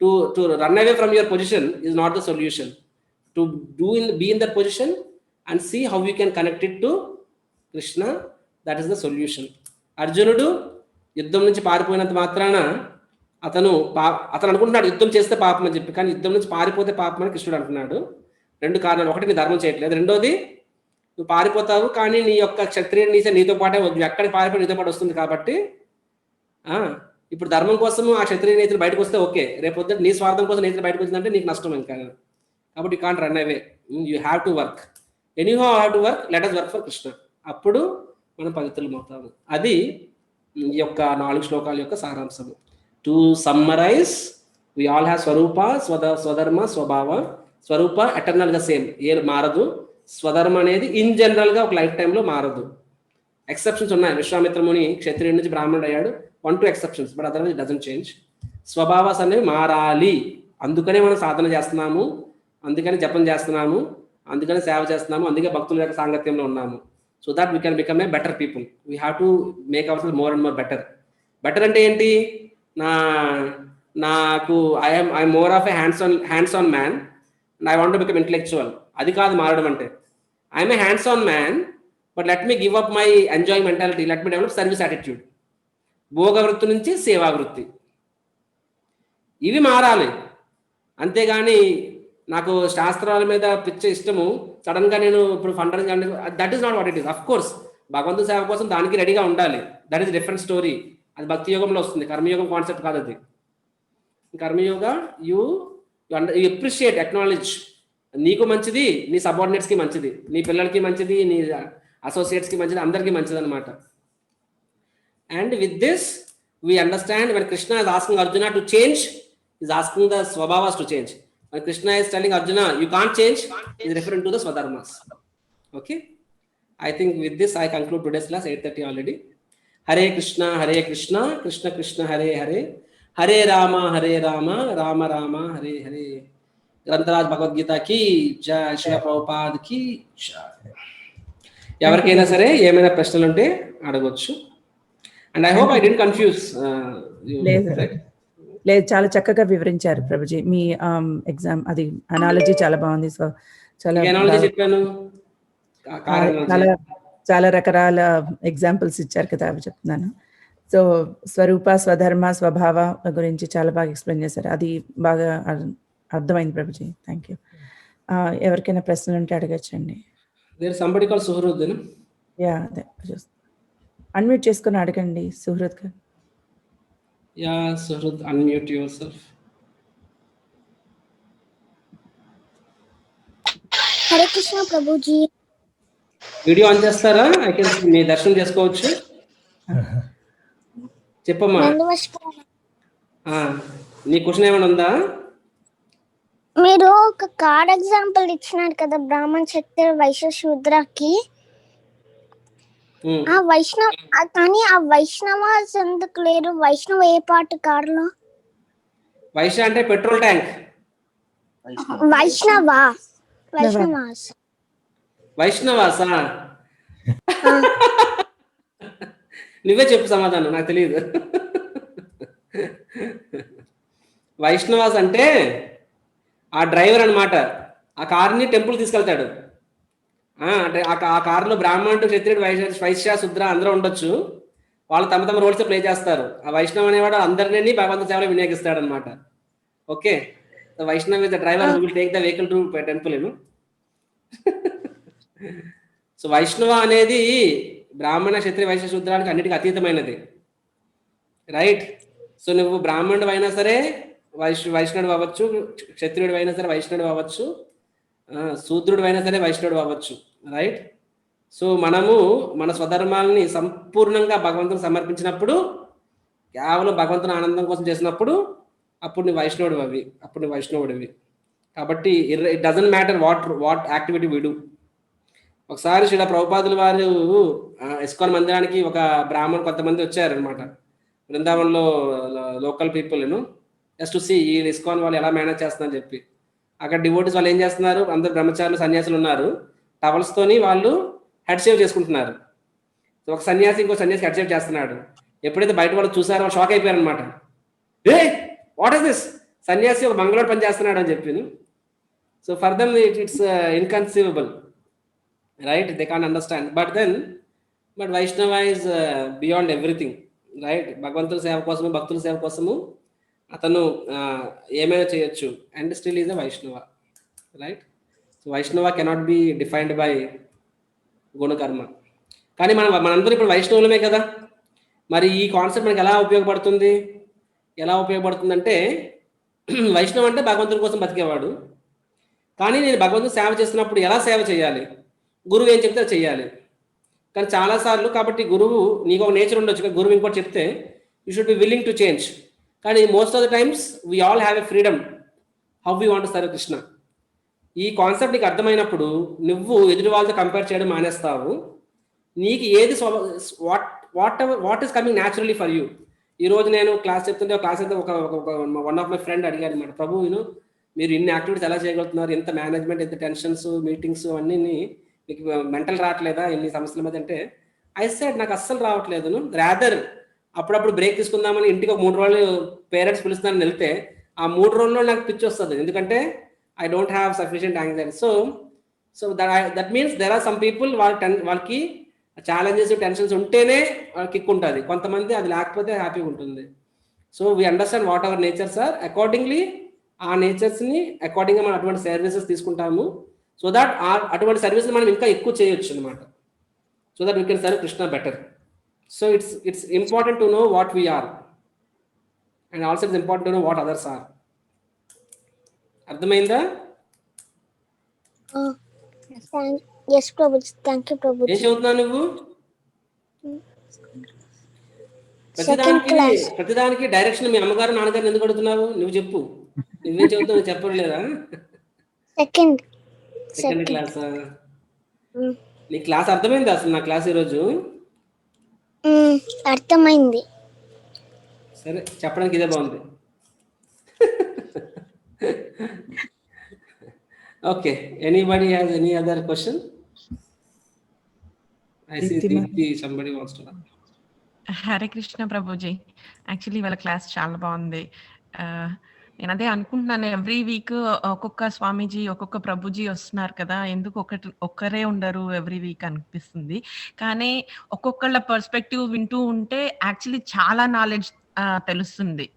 to run away from your position is not the solution. To be in that position and see how you can connect it to Krishna, that is the solution. అర్జునుడు యుద్ధం నుంచి పారిపోయినంత మాత్రాన అతను అనుకుంటున్నాడు యుద్ధం చేస్తే పాపం అని చెప్పి, కానీ యుద్ధం నుంచి పారిపోతే పాపం అని కృష్ణుడు అంటున్నాడు. 2 కారణాలు. ఒకటి, నీ ధర్మం చేయట్లేదు. రెండోది, నువ్వు పారిపోతావు కానీ నీ యొక్క క్షత్రియ నీచ నీతో పాటే ఎక్కడికి పారిపోయి నీతో పాటు వస్తుంది కాబట్టి ఇప్పుడు ధర్మం కోసం ఆ క్షత్రియ నేతలు బయటకు వస్తే ఓకే, రేపు పొద్దున నీ స్వార్థం కోసం నేతలు బయటకు వచ్చిందంటే నీకు నష్టం ఇంకా. కాబట్టి you can't run away, you have to work. Anyhow have to work, let us work for Krishna. అప్పుడు మనం పవిత్రులం అవుతాము. అది ఈ యొక్క 4 శ్లోకాల యొక్క సారాంశము. To summarize, we all have svarupa, స్వధర్మ, svabhava. Svarupa ఎటర్నల్గా same, ఏ మారదు. స్వధర్మ అనేది ఇన్ జనరల్గా ఒక లైఫ్ టైంలో మారదు. ఎక్సెప్షన్స్ ఉన్నాయి. విశ్వామిత్ర ముని క్షత్రియుడి నుంచి బ్రాహ్మణుడు అయ్యాడు, 1-2 exceptions, but otherwise it doesn't change. Svabhavas అనేవి మారాలి. అందుకనే మనం సాధన చేస్తున్నాము, అందుకని జపం చేస్తున్నాము, అందుకని సేవ చేస్తున్నాము, అందుకే భక్తుల యొక్క సాంగత్యంలో ఉన్నాము. So that we can become a better people. We have to make our self more and more better. Better అంటే ఏంటి, నాకు I more of a hands on man and I want to become intellectual. అది కాదు మారడం అంటే. I'm a hands on man but let me give up my enjoy mentality, let me develop service attitude. భోగవృత్తి నుంచి సేవావృత్తి, ఇవి మారాలి. అంతేగాని నాకు శాస్త్రాల మీద పిచ్చే ఇష్టము, సడన్గా నేను ఇప్పుడు fund raising, that is not what it is. Of course భగవంతుని సేవ కోసం దానికి రెడీగా ఉండాలి, దట్ ఈస్ డిఫరెంట్ స్టోరీ. అది భక్తి యోగంలో వస్తుంది, కర్మయోగం కాన్సెప్ట్ కాదు అది. Karma yoga you appreciate, acknowledge. నీకు మంచిది, నీ సబార్డినేట్స్కి మంచిది, నీ పిల్లలకి మంచిది, నీ అసోసియేట్స్కి మంచిది, అందరికీ మంచిది అనమాట. And with this, we understand when Krishna is asking Arjuna to change, he is asking the swabhavas to change. When Krishna is telling Arjuna, you can't change, he is referring to the swadharmas. Okay? I think with this, I conclude today's class, 8:30 already. Hare Krishna, Krishna Krishna, Hare Hare, Hare Rama, Rama Rama, Hare Hare. గ్రంథరాజ్ Bhagavad Gita కి జై, శ్రీల ప్రభుపాద్ కి జై. ఎవరికైనా సరే ఏమైనా ప్రశ్నలు ఉంటే అడగొచ్చు. And I hope I didn't confuse. లేదు, చాలా చక్కగా వివరించారు ప్రభుజీ. మీ ఎగ్జామ్ అది అనాలజీ చాలా బాగుంది. సో చాలా చెప్పాను, చాలా రకరాల ఎగ్జాంపుల్స్ ఇచ్చారు కదా, అవి చెప్తున్నాను. సో స్వరూప, స్వధర్మ, స్వభావ గురించి చాలా బాగా ఎక్స్ప్లెయిన్ చేశారు. అది బాగా అర్థమైంది ప్రభుజీ. Thank you. ఎవరికైనా ప్రశ్నలు ఉంటే అడగచ్చండి. యా, అదే అన్మ్యూట్ చేసుకుని అడగండి సుహృద్ గారు. Yeah Suhrid, unmute your self. Hare Krishna Prabhuji. Video on చేస్తారా? ఐ కెన్ మీ దర్శనం చేసుకోవచ్చు. చెప్పమ్మా, నీ క్వశ్చన్ ఏమైనా ఉందా? మీరు ఒక కార్డ్ ఎగ్జాంపుల్ ఇచ్చినారు కదా, బ్రాహ్మణ, క్షత్రియ, వైశ్య, శూద్రకి. ఆ వైష్ణవ, కానీ ఆ వైష్ణవ ఎందుకు లేరు? వైష్ణవ ఏ పార్ట్ కార్లో? వైశ్య అంటే పెట్రోల్ ట్యాంక్. వైష్ణవాస్ వైష్ణవాసా? నువ్వే చెప్పు సమాధానం, నాకు తెలియదు. వైష్ణవాస్ అంటే ఆ డ్రైవర్ అనమాట. ఆ కార్ని టెంపుల్ తీసుకెళ్తాడు. అంటే ఆ కారులో బ్రాహ్మణుడు, క్షత్రియుడు, వైశ్య, శుద్ర అందరూ ఉండొచ్చు. వాళ్ళు తమ తమ రోల్స్ ప్లే చేస్తారు. ఆ వైష్ణవ్ అనేవాడు అందరినీ భగవంతు సేవలో వినియోగిస్తాడు అనమాట. Okay, Vaishnav is the driver who will take the vehicle to temple. So Vaishnava అనేది బ్రాహ్మణ, క్షత్రియ, వైశ్య, శూద్రానికి అన్నిటికీ అతీతమైనది, రైట్? సో నువ్వు బ్రాహ్మణుడు అయినా సరే వైష్ణవుడు అవ్వచ్చు, క్షత్రియుడు అయినా సరే వైష్ణవుడు అవ్వచ్చు, శూద్రుడు అయినా సరే వైష్ణవుడు అవ్వచ్చు, రైట్? సో మనము మన స్వధర్మాలని సంపూర్ణంగా భగవంతుని సమర్పించినప్పుడు, కేవలం భగవంతుని ఆనందం కోసం చేసినప్పుడు, అప్పుడు నీ వైష్ణవుడివి. కాబట్టి it doesn't matter what activity we do. ఒకసారి శ్రీల ప్రభుపాదుల వారు ఇస్కాన్ మందిరానికి ఒక బ్రాహ్మణ్ కొంతమంది వచ్చారనమాట, బృందావనంలో local people just to see ఈ ఇస్కాన్ వాళ్ళు ఎలా మేనేజ్ చేస్తున్నారని చెప్పి. అక్కడ డివోటీస్ వాళ్ళు ఏం చేస్తున్నారు, అందరు బ్రహ్మచారులు, సన్యాసులు ఉన్నారు, టవల్స్తోని వాళ్ళు హెడ్ షేవ్ చేసుకుంటున్నారు. ఒక సన్యాసి ఇంకో సన్యాసి హెడ్ షేవ్ చేస్తున్నాడు. ఎప్పుడైతే బయట వాళ్ళు చూసారో వాళ్ళు షాక్ అయిపోయారు అనమాట. ఏ వాట్ ఇస్ దిస్, సన్యాసి ఒక మంగళవాడు పని చేస్తున్నాడు అని చెప్పి. So for them it's inconceivable, right? They can't understand. But వైష్ణవ ఇస్ బియాండ్ ఎవ్రీథింగ్, రైట్? భగవంతుల సేవ కోసము, భక్తుల సేవ కోసము అతను ఏమైనా చేయొచ్చు, అండ్ స్టిల్ ఈజ్ అ వైష్ణవ, రైట్? సో వైష్ణవ కెనాట్ బి డిఫైన్డ్ బై గుణకర్మ. కానీ మనందరూ ఇప్పుడు వైష్ణవులమే కదా. మరి ఈ కాన్సెప్ట్ మనకి ఎలా ఉపయోగపడుతుందంటే, వైష్ణవ అంటే భగవంతుని కోసం బతికేవాడు. కానీ నేను భగవంతుని సేవ చేస్తున్నప్పుడు ఎలా సేవ చేయాలి, గురువు ఏం చెప్తే చెయ్యాలి. కానీ చాలాసార్లు, కాబట్టి గురువు నీకు ఒక నేచర్ ఉండొచ్చు, గురువు ఇంకోటి చెప్తే you should be willing to change. కానీ most of the times we all have a freedom how we want to serve Krishna. ఈ కాన్సెప్ట్ నీకు అర్థమైనప్పుడు నువ్వు ఎదుటి వాళ్ళతో కంపేర్ చేయడం మానేస్తావు. నీకు ఏది what is coming naturally for you. ఈరోజు నేను క్లాస్ చెప్తుంటే ఒక వన్ ఆఫ్ మై ఫ్రెండ్ అడిగాడు అనమాట, ప్రభు మీరు ఇన్ని యాక్టివిటీస్ ఎలా చేయగలుగుతున్నారు, ఎంత మేనేజ్మెంట్, ఎంత టెన్షన్స్, మీటింగ్స్ అన్నీ మీకు మెంటల్ రావట్లేదా ఇన్ని సమస్యల మీద అంటే, ఐ సెడ్ నాకు అస్సలు రావట్లేదు. రాదర్ అప్పుడప్పుడు బ్రేక్ తీసుకుందామని ఇంటికి ఒక 3 రోజులు పేరెంట్స్ పిలుస్తున్నారని వెళ్తే ఆ 3 రోజుల్లో నాకు పిచ్చి వస్తుంది, ఎందుకంటే I don't have sufficient anxiety. So that means there are some people వాళ్ళకి ఛాలెంజెస్, టెన్షన్స్ ఉంటేనే కిక్ ఉంటుంది, కొంతమంది అది లేకపోతే హ్యాపీగా ఉంటుంది. So we understand what our natures are, accordingly ఆ నేచర్స్ని అకార్డింగ్గా మనం అటువంటి సర్వీసెస్ తీసుకుంటాము. సో దట్ అటువంటి సర్వీసెస్ మనం ఇంకా ఎక్కువ చేయొచ్చు అనమాట. So that we can serve Krishna better. So it's important to know what we are, and also it's important to know what others are. అర్థమైందా? yes Prabhuji, thank you Prabhuji. ఏం చదువుతున్నావు నువ్వు? ప్రతిదానికి డైరెక్షన్ మీ అమ్మగారు, నాన్నగారు ఎందుకు అడుగుతున్నావు? నువ్వు చెప్పు, నువ్వేం చదువుతావు చెప్పలేదా? సెకండ్ క్లాసా? నీ క్లాస్ అర్థమైంది అసలు? నా క్లాస్ ఈరోజు అర్థమైంది. సరే, చెప్పడానికి ఇదే బాగుంది. Okay, anybody has any other question? I see Deepti, somebody wants to ask. Hare Krishna Prabhuji, actually వాళ్ళ క్లాస్ చాలా బాగుంది. నేను అదే అనుకుంటున్నాను, ఎవ్రీ వీక్ ఒక్కొక్క స్వామీజీ, ఒక్కొక్క ప్రభుజీ వస్తున్నారు కదా, ఎందుకు ఒక్కరే ఉండరు ఎవ్రీ వీక్ అనిపిస్తుంది. కానీ ఒక్కొక్కళ్ళ పర్స్పెక్టివ్ వింటూ ఉంటే యాక్చువల్లీ చాలా నాలెడ్జ్ తెలుస్తుంది.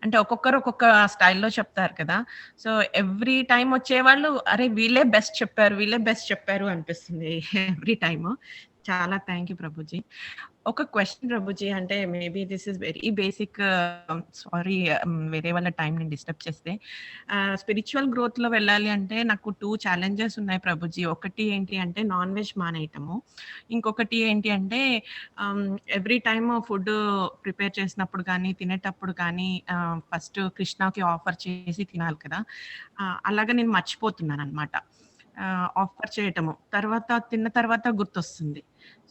అంటే ఒక్కొక్కరు ఒక్కొక్క స్టైల్లో చెప్తారు కదా. సో ఎవ్రీ టైం వచ్చేవాళ్ళు అరే వీళ్ళే బెస్ట్ చెప్పారు అనిపిస్తుంది ఎవ్రీ టైమ్. చాలా థ్యాంక్ యూ ప్రభుజీ. ఒక క్వశ్చన్ ప్రభుజీ, అంటే maybe this is very basic, sorry వేరే వాళ్ళ టైం నేను డిస్టర్బ్ చేస్తే. స్పిరిచువల్ గ్రోత్లో వెళ్ళాలి అంటే నాకు 2 ఛాలెంజెస్ ఉన్నాయి ప్రభుజీ. ఒకటి ఏంటి అంటే నాన్ వెజ్ మానేయటము, ఇంకొకటి ఏంటి అంటే ఎవ్రీ టైమ్ ఫుడ్ ప్రిపేర్ చేసినప్పుడు కానీ తినేటప్పుడు కానీ ఫస్ట్ కృష్ణకి ఆఫర్ చేసి తినాలి కదా, అలాగా నేను మర్చిపోతున్నాను అనమాట. ఆఫర్ చేయటము. తర్వాత తిన్న తర్వాత గుర్తొస్తుంది.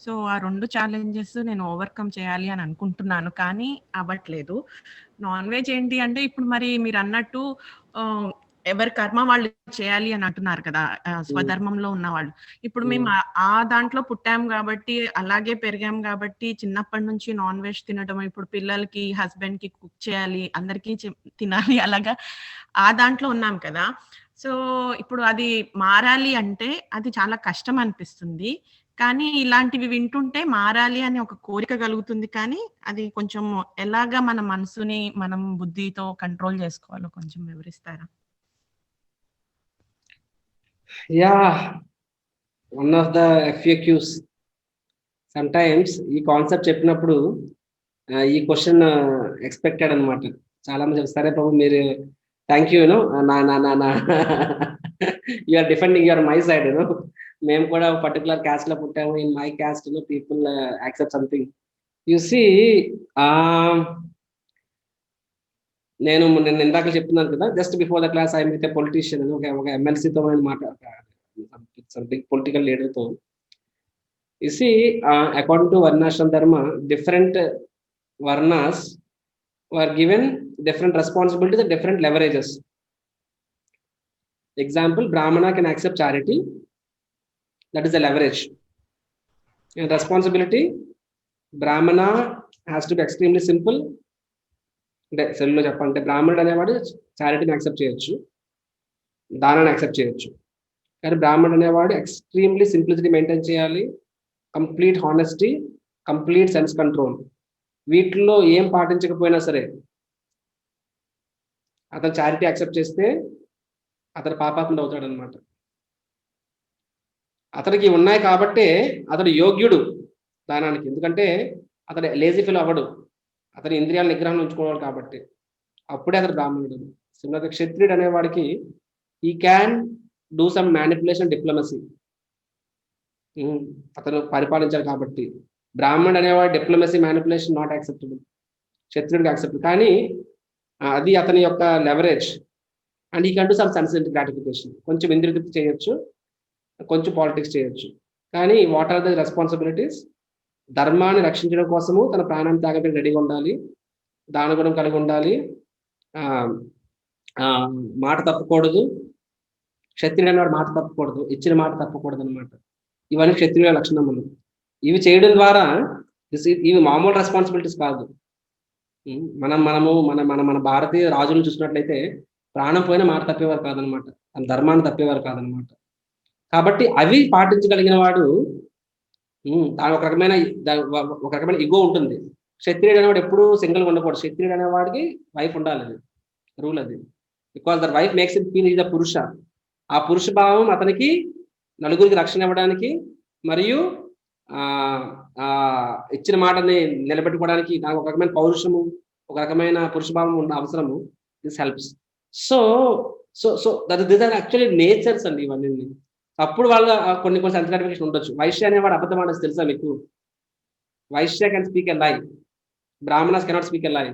సో, ఆ 2 ఛాలెంజెస్ నేను ఓవర్‌కమ్ చేయాలి అని అనుకుంటున్నాను. కానీ అవ్వట్లేదు. నాన్ వెజ్ ఏంటి అంటే ఇప్పుడు మరి మీరన్నట్టు ఆహ్, ఎవరి కర్మ వాళ్ళు చేయాలి అని అంటున్నారు కదా! స్వధర్మంలో ఉన్నవాళ్ళు. ఇప్పుడు మేము ఆ దాంట్లో పుట్టాం గాబట్టి, అలాగే పెరిగాం గాబట్టి, చిన్నప్పటి నుంచి నాన్ వెజ్ తినడం, ఇప్పుడు పిల్లలకి, హస్బెండ్‌కి కుక్ చేయాలి, అందరికీ తినాలి అలాగా ఆ దాంట్లో ఉన్నాం కదా! సో, ఇప్పుడు అది మారాలి అంటే అది చాలా కష్టం అనిపిస్తుంది. కానీ ఇలాంటివి వింటుంటే మారాలి అని ఒక కోరిక కలుగుతుంది. కానీ అది కొంచెం ఎలాగా మన మనసుని మనం బుద్ధితో కంట్రోల్ చేసుకోవాలో కొంచెం వివరిస్తారా? Yeah! One of the FAQs. Sometimes ఈ కాన్సెప్ట్ చెప్పినప్పుడు ఈ క్వెషన్ ఎక్స్‌పెక్టెడ్ అనమాట. చాలా మంది చెప్తారు, సరే ప్రభు మీరు థాంక్ యూ యూనో నా నా నా నా you are defending your my side you know. మేము కూడా పర్టిక్యులర్ క్యాస్ట్‌లో పుట్టాము. In my caste you know people accept something. You see నేను ఇందాక చెప్తున్నాను కదా, just before the class I meet a politician ఒక ఎమ్మెల్సీతో నేను సమ్ బిగ్ పొలిటికల్ లీడర్‌తో. You see, according to Varnashram Dharma, different Varnas were given different responsibilities and different leverages. Example, Brahmana can accept charity, that is the leverage. And responsibility, Brahmana has to be extremely simple. అంటే సెల్లో చెప్పాలంటే బ్రాహ్మణుడు అనేవాడు చారిటీని accept చేయొచ్చు, దానాన్ని accept చేయొచ్చు. కానీ బ్రాహ్మణుడు అనేవాడు ఎక్స్ట్రీమ్లీ సింప్లిసిటీ మెయింటైన్ చేయాలి, complete honesty, complete sense control. వీటిల్లో ఏం పాటించకపోయినా సరే అతను చారిటీ యాక్సెప్ట్ చేస్తే అతను పాపాత్ముడు అవుతాడు అనమాట. అతనికి ఉన్నాయి కాబట్టే అతడు యోగ్యుడు దానానికి. ఎందుకంటే అతడు లేజీ ఫీల్ అవ్వడు, అతని ఇంద్రియాల నిగ్రహం ఉంచుకోవాలి కాబట్టి. అప్పుడే అతడు బ్రాహ్మణుడు. సిమిలర్గా క్షత్రియుడు అనేవాడికి he can do some manipulation, diplomacy. అతను పరిపాలించాడు కాబట్టి. బ్రాహ్మణుడు అనేవాడు డిప్లొమసీ, మ్యానిపులేషన్ నాట్ యాక్సెప్టబుల్, క్షత్రుడికి యాక్సెప్టబుల్. కానీ అది అతని యొక్క leverage. And he can do some sense gratification. కొంచెం ఇంద్రియ తృప్తి చేయొచ్చు, కొంచెం పాలిటిక్స్ చేయొచ్చు. కానీ వాట్ ఆర్ ద రెస్పాన్సిబిలిటీస్? ధర్మాన్ని రక్షించడం కోసము తన ప్రాణాన్ని త్యాగడానికి రెడీగా ఉండాలి, దానగుణం కలిగి ఉండాలి, మాట తప్పకూడదు. క్షత్రియుడు అనేవాడు మాట తప్పకూడదు, ఇచ్చిన మాట తప్పకూడదు అనమాట. ఇవన్నీ క్షత్రియుల లక్షణములు. ఇవి చేయడం ద్వారా ఇవి మామూలు రెస్పాన్సిబిలిటీస్ కాదు. మనము మన భారతీయ రాజులను చూసినట్లయితే ప్రాణం పోయిన మాట తప్పేవారు కాదనమాట, తన ధర్మాన్ని తప్పేవారు కాదనమాట. కాబట్టి అవి పాటించగలిగిన వాడు దాని ఒక రకమైన ఇగో ఉంటుంది. క్షత్రియుడు అనేవాడు ఎప్పుడు సింగిల్గా ఉండకూడదు. క్షత్రియుడు అనేవాడికి వైఫ్ ఉండాలి, అది రూల్ అది. Because that wife makes it feel is the పురుష. ఆ పురుష భావం అతనికి నలుగురికి రక్షణ ఇవ్వడానికి మరియు ఇచ్చిన మాటని నిలబెట్టుకోవడానికి నాకు ఒక రకమైన పౌరుషము, ఒక రకమైన పురుషభావం ఉన్న అవసరము. This helps. So so so this are actually natures అండి ఇవన్నీ. అప్పుడు వాళ్ళ కొన్ని సెన్స్ గ్రాటిఫికేషన్ ఉండొచ్చు. వైశ్య అనేవాడు అబద్ధం ఆడేసి తెలుసా మీకు? వైశ్య కెన్ స్పీక్ ఎ లై, బ్రాహ్మణస్ కెనాట్ స్పీక్ ఎ లై.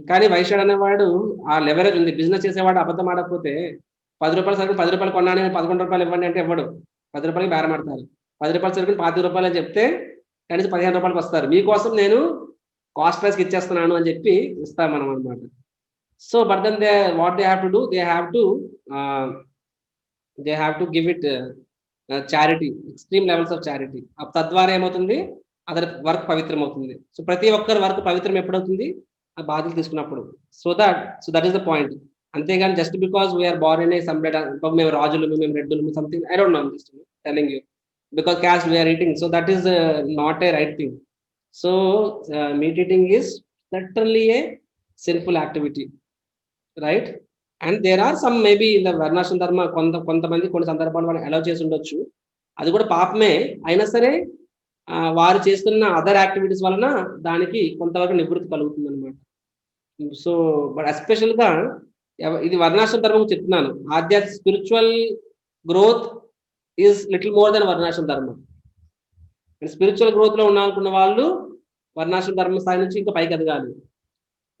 కానీ వైశ్యుడు అనేవాడు ఆ లెవరేజ్ ఉంది. బిజినెస్ చేసేవాడు అబద్ధం ఆడకపోతే 10 రూపాయల సరుకు 10 రూపాయలు కొన్నాను, 11 రూపాయలు ఇవ్వండి అంటే ఇవ్వడు. 10 రూపాయలకి బేరం ఆడతారు. 10 రూపాయల సరుకుని 25 రూపాయలు అని చెప్తే కనీసం 15 రూపాయలకి వస్తారు. మీకోసం నేను కాస్ట్ ప్రైస్కి ఇచ్చేస్తున్నాను అని చెప్పి ఇస్తాం మనం అనమాట. So but then what they have to do, they have to give it charity, extreme levels of charity. తద్వారా ఏమవుతుంది, అతని వర్క్ పవిత్రం అవుతుంది. సో ప్రతి ఒక్కరి వర్క్ పవిత్రం ఎప్పుడవుతుంది? ఆ బాధ్యత తీసుకున్నప్పుడు. So that is the point. అంతేగాని just because we're born in a సమ్రేట్, మేము రాజులు, మేము రెడ్డులు, something I don't know, just telling you because caste we're eating. So that is not a right thing. So meat eating is certainly a sinful activity, right? And there are some maybe in the వర్ణాశ్రమ ధర్మ కొంతమంది కొన్ని సందర్భాలు వాళ్ళు allow చేసి ఉండొచ్చు, అది కూడా పాపమే అయినా సరే వారు చేస్తున్న అదర్ యాక్టివిటీస్ వలన దానికి కొంతవరకు నివృత్తి కలుగుతుంది అనమాట. సో బట్ ఎస్పెషల్గా ఇది వర్ణాశ్రమ ధర్మం చెప్తున్నాను. ఆధ్యాత్మిక spiritual growth is little more then varnashrama ధర్మం. స్పిరిచువల్ గ్రోత్ లో ఉన్నామనుకున్న వాళ్ళు వర్ణాశ్రమ ధర్మ స్థాయి నుంచి ఇంకా పైకి ఎదగాలి.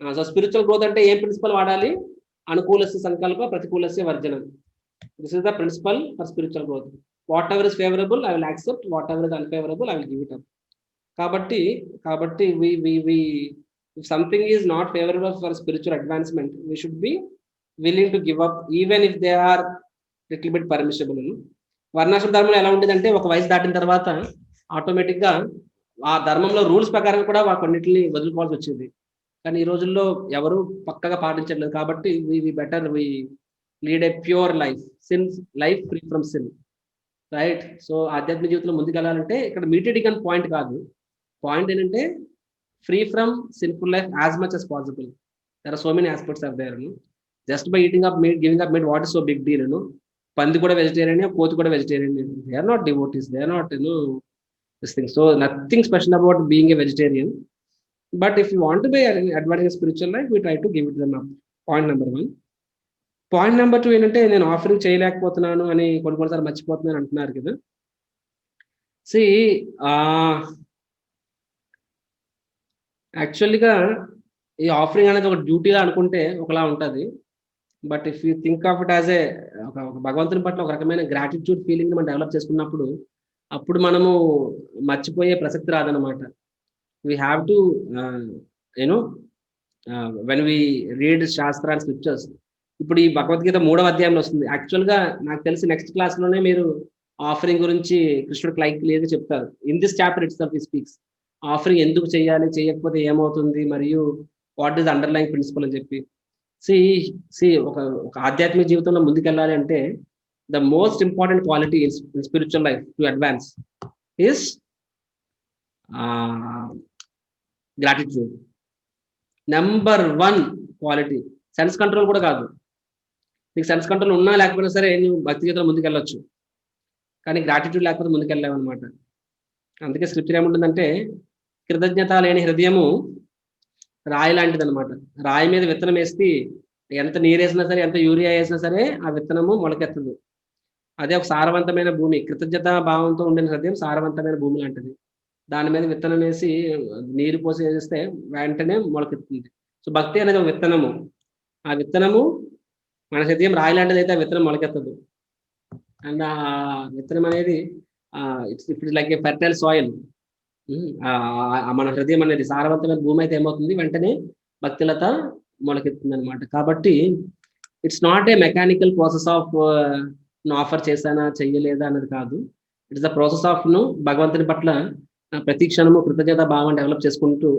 సో స్పిరిచువల్ గ్రోత్ అంటే ఏం ప్రిన్సిపల్ వాడాలి? అనుకూలస్య సంకల్ప, ప్రతికూలస్య వర్జనం. This is the principle for spiritual growth. Whatever is favorable, I will accept. Whatever is unfavorable, I will give it up. కాబట్టి we if something is not favorable for spiritual advancement, we should be willing to give up, even if they are little bit permissible. వర్ణాశ్రమ ధర్మంలో ఎలా ఉండేదంటే ఒక వయసు దాటిన తర్వాత ఆటోమేటిక్గా ఆ ధర్మంలో రూల్స్ ప్రకారం కూడా కొన్నిటిని వదులుకోవాల్సి వచ్చింది. కానీ ఈ రోజుల్లో ఎవరు పక్కగా పాటించట్లేదు. కాబట్టి we lead a pure life free from sin, right? So ఆధ్యాత్మిక జీవితంలో ముందుకెళ్ళాలంటే ఇక్కడ మీటెడ్ అని పాయింట్ కాదు. పాయింట్ ఏంటంటే free from sinful life as much as possible. There are so many aspects are there. Just by eating up meat, giving up meat, what is so big deal? పంది కూడా vegetarian, కోతి కూడా vegetarian. They are not devotees, they are not this thing. So nothing special about being a vegetarian. But if you want to be advancing a spiritual life, we try to give it them up. Point number 1. Point number 2 ఏంటంటే నేను offering చేయలేకపోతున్నాను అని కొన్నిసార్లు మర్చిపోతున్నాను అంటున్నారు కదా. See, యాక్చువల్గా ఈ offering అనేది ఒక డ్యూటీగా అనుకుంటే ఒకలా ఉంటుంది. But if you think of it as ఒక భగవంతుని పట్ల ఒక రకమైన గ్రాటిట్యూడ్ ఫీలింగ్ మనం డెవలప్ చేసుకున్నప్పుడు అప్పుడు మనము మర్చిపోయే ప్రసక్తి రాదనమాట. We have to when we read శాస్త్ర అండ్ స్క్రిప్చర్స్. ఇప్పుడు ఈ భగవద్గీత 3వ అధ్యాయంలో వస్తుంది. యాక్చువల్గా నాకు తెలిసి నెక్స్ట్ క్లాస్లోనే మీరు ఆఫరింగ్ గురించి కృష్ణుడు క్లియర్గా చెప్తారు. In this chapter it self he speaks. Offering ఎందుకు చేయాలి, చేయకపోతే ఏమవుతుంది, మరియు వాట్ ఈస్ అండర్లైన్ ప్రిన్సిపల్ అని చెప్పి. ఒక ఆధ్యాత్మిక జీవితంలో ముందుకెళ్ళాలి అంటే the most important quality in spiritual life to advance is gratitude. Number 1 quality. Sense control కూడా కాదు. నీకు సెన్స్ కంట్రోల్ ఉన్నా లేకపోయినా సరే నువ్వు భక్తి జీవితంలో ముందుకెళ్ళొచ్చు, కానీ గ్రాటిట్యూడ్ లేకపోతే ముందుకెళ్ళలేవు అనమాట. అందుకే స్క్రిప్చర్ ఏముంటుందంటే కృతజ్ఞత లేని హృదయము రాయి లాంటిది అనమాట. రాయి మీద విత్తనం వేస్తే ఎంత నీరు వేసినా సరే, ఎంత యూరియా వేసినా సరే ఆ విత్తనము మొలకెత్తదు. అదే ఒక సారవంతమైన భూమి, కృతజ్ఞత భావంతో ఉండిన హృదయం సారవంతమైన భూమి లాంటిది. దాని మీద విత్తనం వేసి నీరు పోసి వేస్తే వెంటనే మొలకెత్తుంది. సో భక్తి అనేది ఒక విత్తనము. ఆ విత్తనము మన హృదయం రాయి లాంటిది అయితే ఆ విత్తనం మొలకెత్తదు. అండ్ ఆ విత్తనం అనేది it's like A fertile soil. మన హృదయం అనేది సారవంతమైన భూమి అయితే ఏమవుతుంది, వెంటనే భక్తిలత మొలకెత్తుంది అనమాట. కాబట్టి it's not a mechanical process of offer చేశానా చెయ్యలేదా అన్నది కాదు. ఇట్స్ ద ప్రాసెస్ ఆఫ్ భగవంతుని పట్ల ప్రతి క్షణము కృతజ్ఞత భావం డెవలప్ చేసుకుంటూ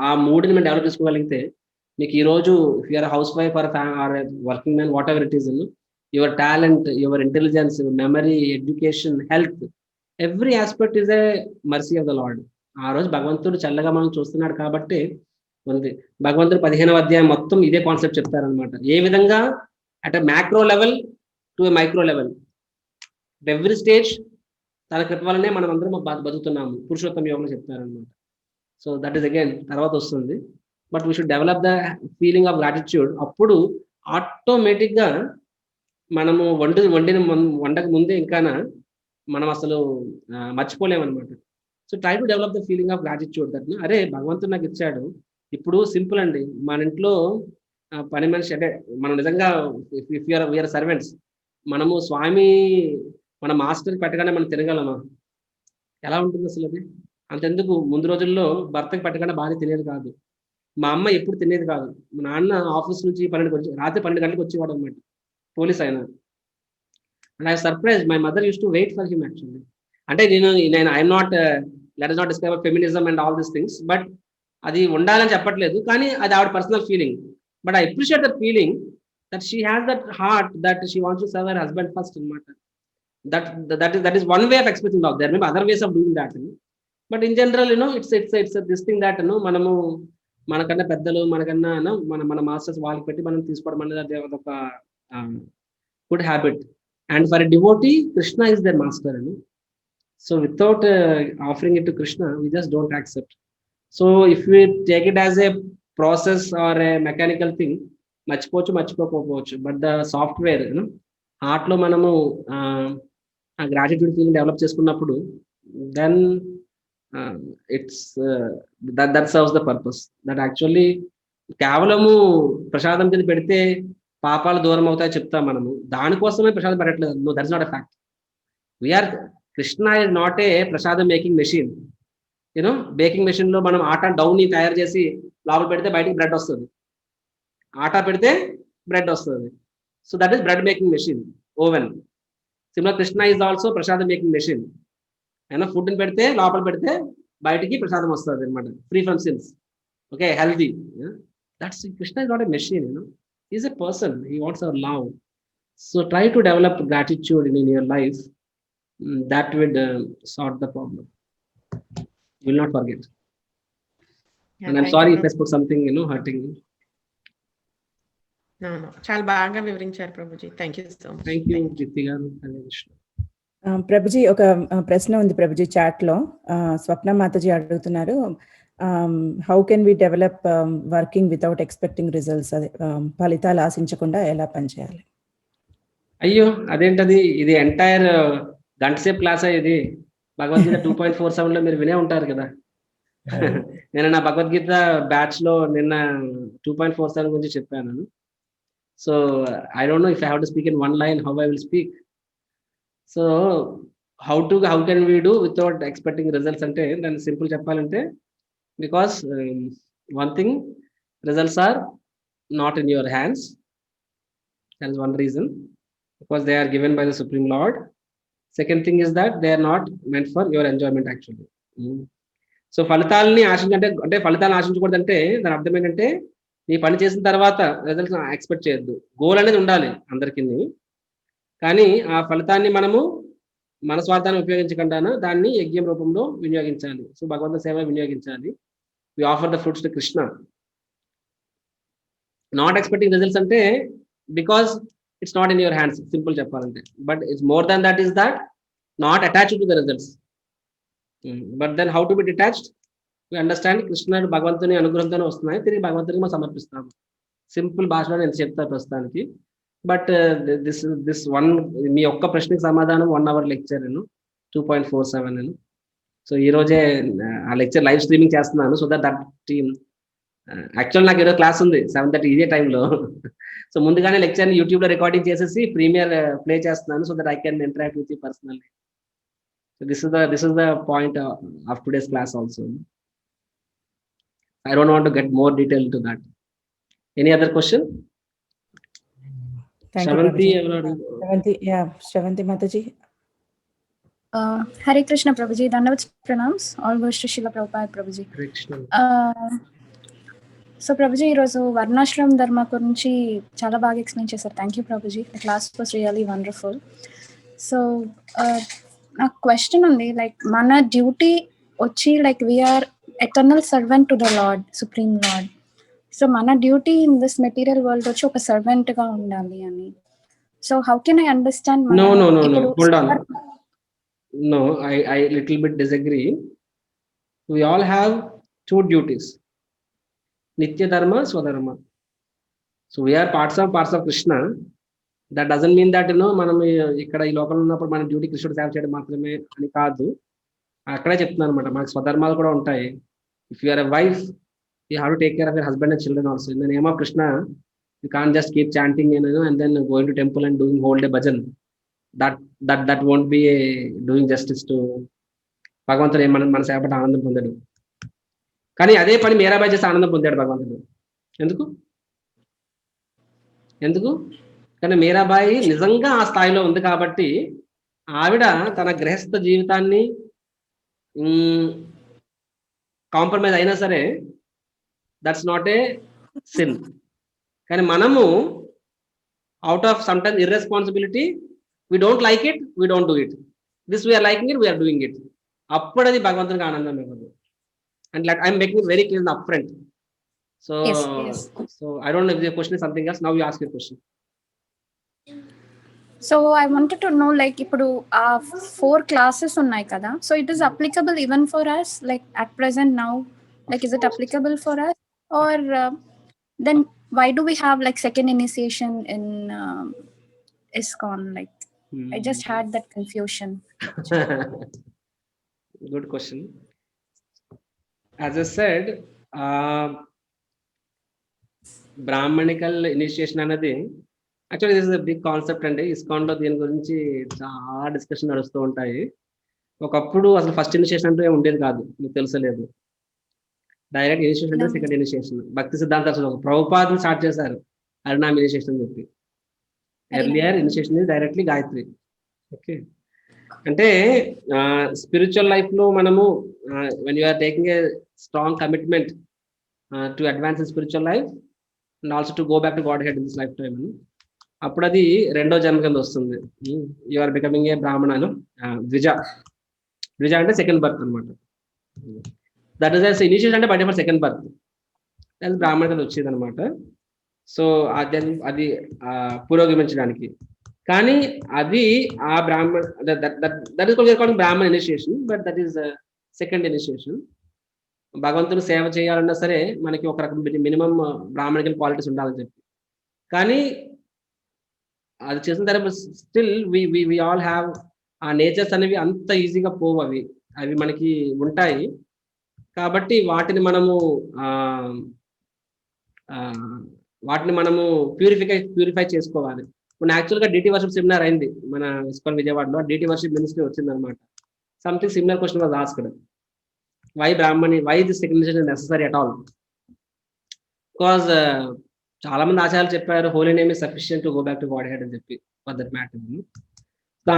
ఆ మూడుని మేము డెవలప్ చేసుకోగలిగితే మీకు ఈరోజు if you're housewife or working man, whatever it is, your talent, your intelligence, memory, education, health, every aspect is a mercy of the lord. ఆ రోజు భగవంతుడు చల్లగా మనం చూస్తున్నాడు కాబట్టి ఉంది. భగవంతుడు 15వ అధ్యాయం మొత్తం ఇదే కాన్సెప్ట్ చెప్తారనమాట. ఏ విధంగా at a macro level to a micro level, every stage తన కృప వల్లనే మనం అందరం బతుకుతున్నాము. పురుషోత్తమ యోగంలో చెప్తారనమాట. సో దట్ ఈస్ అగైన్ తర్వాత వస్తుంది. But we should develop the feeling of gratitude. అప్పుడు ఆటోమేటిక్గా మనము వండక ముందే ఇంకా మనం అసలు మర్చిపోలేమన్నమాట. So try to develop the feeling of gratitude. That అరే భగవంతుడు నాకు ఇచ్చాడు. ఇప్పుడు సింపుల్ అండి, మన ఇంట్లో పని మనిషి అంటే మనం నిజంగా ఇఫ్ యూఆర్ సర్వెంట్స్, మనము స్వామి మన మాస్టర్కి పెట్టగానే మనం తినగలమా? ఎలా ఉంటుంది అసలు అది? అంతెందుకు ముందు రోజుల్లో భర్తకి పెట్టగానే భార్య తినేది కాదు. మా అమ్మ ఎప్పుడు తినేది కాదు. మా నాన్న ఆఫీస్ నుంచి రాత్రి 12 గంటలకు వచ్చేవాడు అనమాట, పోలీస్ అయినా. And I surprise my mother used to wait for him actually. అంటే నేను I'm not let us not discover feminism and all these things, but అది ఉండాలని చెప్పట్లేదు, కానీ అది ఆవిడ personal feeling. But I appreciate that feeling that she has that heart that she wants to serve her husband first అనమాట. That is one way of expressing love. There may be other ways of doing that, but in general, it's this thing that మనము మనకన్నా పెద్దలు మనకన్నా మన masters వాళ్ళకి పెట్టి మనం తీసుకోవడం అనేది ఒక good habit. And for a devotee, Krishna is their master. So without offering it to Krishna, we just don't accept. So if we take it as a process or a mechanical thing, మర్చిపోకపోవచ్చు. But the software హార్ట్లో మనము ఆ gratitude feeling develop చేసుకున్నప్పుడు then it's that serves the purpose. That actually కేవలము ప్రసాదం కింద పెడితే పాపాలు దూరం అవుతాయని చెప్తాం మనము. దానికోసమే ప్రసాదం పెట్టట్లేదు. No, that is not a fact. V R Krishna is not a prasadam making machine. You know baking machine లో మనం ఆటా డౌన్ ని తయారు చేసి లోపల పెడితే బయటికి బ్రెడ్ వస్తుంది. ఆటా పెడితే బ్రెడ్ వస్తుంది. So that is bread making machine, oven. Similar Krishna is also prasadam making machine. అయినా ఫుడ్ ని పెడితే లోపల పెడితే బయటికి ప్రసాదం వస్తుంది అనమాట, free from sins. Okay, healthy. That's Krishna is not a machine, is a person. He wants our love. So try to develop gratitude in your life. That would solve the problem. You will not forget. Yeah, And I'm thank sorry you, if I spoke something, hurting you. No. చాలా బాగా వివరించారు Prabhuji. Thank you so much. Thank you, Jyoti garu. Hare Krishna. Prabhuji ఒక ప్రశ్న ఉంది Prabhuji chat లో. స్వప్న మాతాజీ అడుగుతున్నారు, how can we develop working without expecting results, అదే ఫలితాలు ఆశించకుండా ఎలా పనిచేయాలి? అయ్యో, అదేంటది? ఇది ఎంటైర్ గంట సేపు క్లాస్ ఇది. భగవద్గీత 2.47 లో మీరు వినే ఉంటారు కదా. నేను నా భగవద్గీత బ్యాచ్ లో నిన్న 2.47 గురించి చెప్పాను. So I don't know if I have to speak in one line, how I will speak. So how can we do without expecting results అంటే దాన్ని సింపుల్ చెప్పాలంటే, because one thing, results are not in your hands. That is one reason, because they are given by the Supreme Lord. Second thing is that they are not meant for your enjoyment actually. So ఫలితాలని అంటే ఫలితాలను ఆశించకూడదంటే దాని అర్థం ఏంటంటే, నీ పని చేసిన తర్వాత రిజల్ట్స్ ఎక్స్పెక్ట్ చేయొద్దు. గోల్ అనేది ఉండాలి అందరికీ, కానీ ఆ ఫలితాన్ని మనము మన స్వార్థాన్ని ఉపయోగించకుండా దాన్ని యజ్ఞం రూపంలో వినియోగించాలి. సో భగవంతుని సేవ వినియోగించాలి. We offer the fruits to Krishna. Not expecting results అంటే because it's not in your hands, simple చెప్పాలంటే. But it's more than that, is that not attached to the results. But then how to be detached? We understand కృష్ణుడు భగవంతుని అనుగ్రహంతోనే వస్తున్నాయి, తిరిగి భగవంతునికి మనం సమర్పిస్తాము. Simple భాషలో నేను చెప్తాను ప్రస్తుతానికి. బట్ దిస్ వన్, మీ ఒక్క ప్రశ్నకి సమాధానం 1 hour లెక్చర్ 2.47. సో ఈ రోజే ఆ లెక్చర్ లైవ్ స్ట్రీమింగ్ చేస్తున్నాను. సో దట్ టీమ్ యాక్చువల్ నాకు ఈరోజు క్లాస్ ఉంది 7:30 ఇదే టైంలో. సో ముందుగానే లెక్చర్ని యూట్యూబ్లో రికార్డింగ్ చేసేసి ప్రీమియర్ ప్లే చేస్తున్నాను, so that I can interact with you personally. So this is the point of today's class also. I don't want to get more detail to that. Any other question? Sravanthi Mataji. Hare Krishna Prabhuji, Dandavat pranams, all goes to Srila Prabhupada Prabhuji. So Prabhuji ఈరోజు వర్ణాశ్రమ ధర్మ గురించి చాలా బాగా explain చేశారు. Thank you Prabhuji, the class was really wonderful. So నాకు question ఉంది, like మన duty వచ్చి like we're eternal servant to the lord, supreme lord. So మన duty in this material world వచ్చి ఒక సర్వెంట్ గా ఉండాలి అని. So how can I understand? No, hold on. No, I little bit disagree. We all have 2 duties. Nitya Dharma, Swadharma. So we are parts of Krishna. That doesn't mean that మనం ఇక్కడ ఈ లోకంలో ఉన్నప్పుడు మన duty కృష్ణుడు సేవ చేయడం మాత్రమే అని కాదు. అక్కడే చెప్తున్నాను అనమాట, మనకు స్వధర్మాలు కూడా ఉంటాయి. If you are a wife, you have to take care of your husband and children also. In the name of Krishna, you can't just keep chanting and then going to temple and doing whole day bhajan. That won't be doing justice to భగవంతుడు. మన సేవ పట్ల ఆనందం పొందాడు, కానీ అదే పని మీరాబాయి చేసి ఆనందం పొందాడు భగవంతుడు. ఎందుకు? కానీ మీరాబాయి నిజంగా ఆ స్థాయిలో ఉంది కాబట్టి ఆవిడ తన గృహస్థ జీవితాన్ని కాంప్రమైజ్ అయినా సరే దట్స్ నాట్ ఏ సిన్. కానీ మనము out of some times irresponsibility, we don't like it, we don't do it. This we are liking it, we are doing it. అప్పుడు అది భగవంతునికి ఆనందం ఇవ్వదు. And like I'm making it very clear in the upfront. So Yes. So I don't know if the question is something else. Now you ask your question. So I wanted to know, like ఇప్పుడు 4 classes ఉన్నాయి కదా, so it is applicable even for us, like at present now, like is it applicable for us, or then why do we have like second initiation in ISKCON? Like I just had that confusion. Good question. As I said, Brahmanical initiation అనేది actually this is big concept అండి. ఇస్కాన్లో దీని గురించి చాలా discussion నడుస్తూ ఉంటాయి. ఒకప్పుడు అసలు ఫస్ట్ ఇనిషియేషన్ అంటే ఉండేది కాదు, మీకు తెలుసలేదు. డైరెక్ట్ ఇనిషియేషన్ అంటే సెకండ్ ఇనిషియేషన్. భక్తి సిద్ధాంత అసలు ప్రభుపాదులు స్టార్ట్ చేశారు హరినామ్ ఇనిషియేషన్ అని చెప్పి. Earlier initiation is directly Gayatri. Okay, అంటే స్పిరిచువల్ లైఫ్ లో మనము when you are taking a strong commitment to advance in spiritual life and also to go back to godhead in this life time, అప్పుడు అది రెండో జన్మ కింద వస్తుంది. You are becoming a బ్రాహ్మణను. ద్విజ అంటే సెకండ్ బర్త్ అనమాట. దట్ ఈస్ ఇనిషియేషన్ అంటే బై ఫర్ సెకండ్ బర్త్, అది బ్రాహ్మణ కింద వచ్చేది అనమాట. సో అది పురోగమించడానికి. కానీ అది ఆ బ్రాహ్మణ దట్ ఈస్ కాల్డ్ బ్రాహ్మణ initiation, but that is second initiation. భగవంతుని సేవ చేయాలన్నా సరే మనకి ఒక రకం మినిమం బ్రాహ్మణికల్ క్వాలిటీస్ ఉండాలని చెప్పి. కానీ అది చేసిన తర్వాత స్టిల్ వి ఆల్ హ్యావ్ ఆ నేచర్స్ అనేవి అంత ఈజీగా పోవు, అవి మనకి ఉంటాయి. కాబట్టి వాటిని మనము ప్యూరిఫై చేసుకోవాలి. మన యాక్చువల్గా డిటి వర్షిప్ సెమినార్ అయింది మన ఇస్కాన్ విజయవాడలో. డిటి వర్షిప్ మినిస్ట్రీ వచ్చింది అనమాట. Something similar question was asked, why బ్రాహ్మణి, why this signification is necessary at all. Because చాలా మంది ఆచార్యులు చెప్పారు holy name is sufficient to go back to Godhead అని చెప్పి, ఫర్ దట్ మ్యాటర్.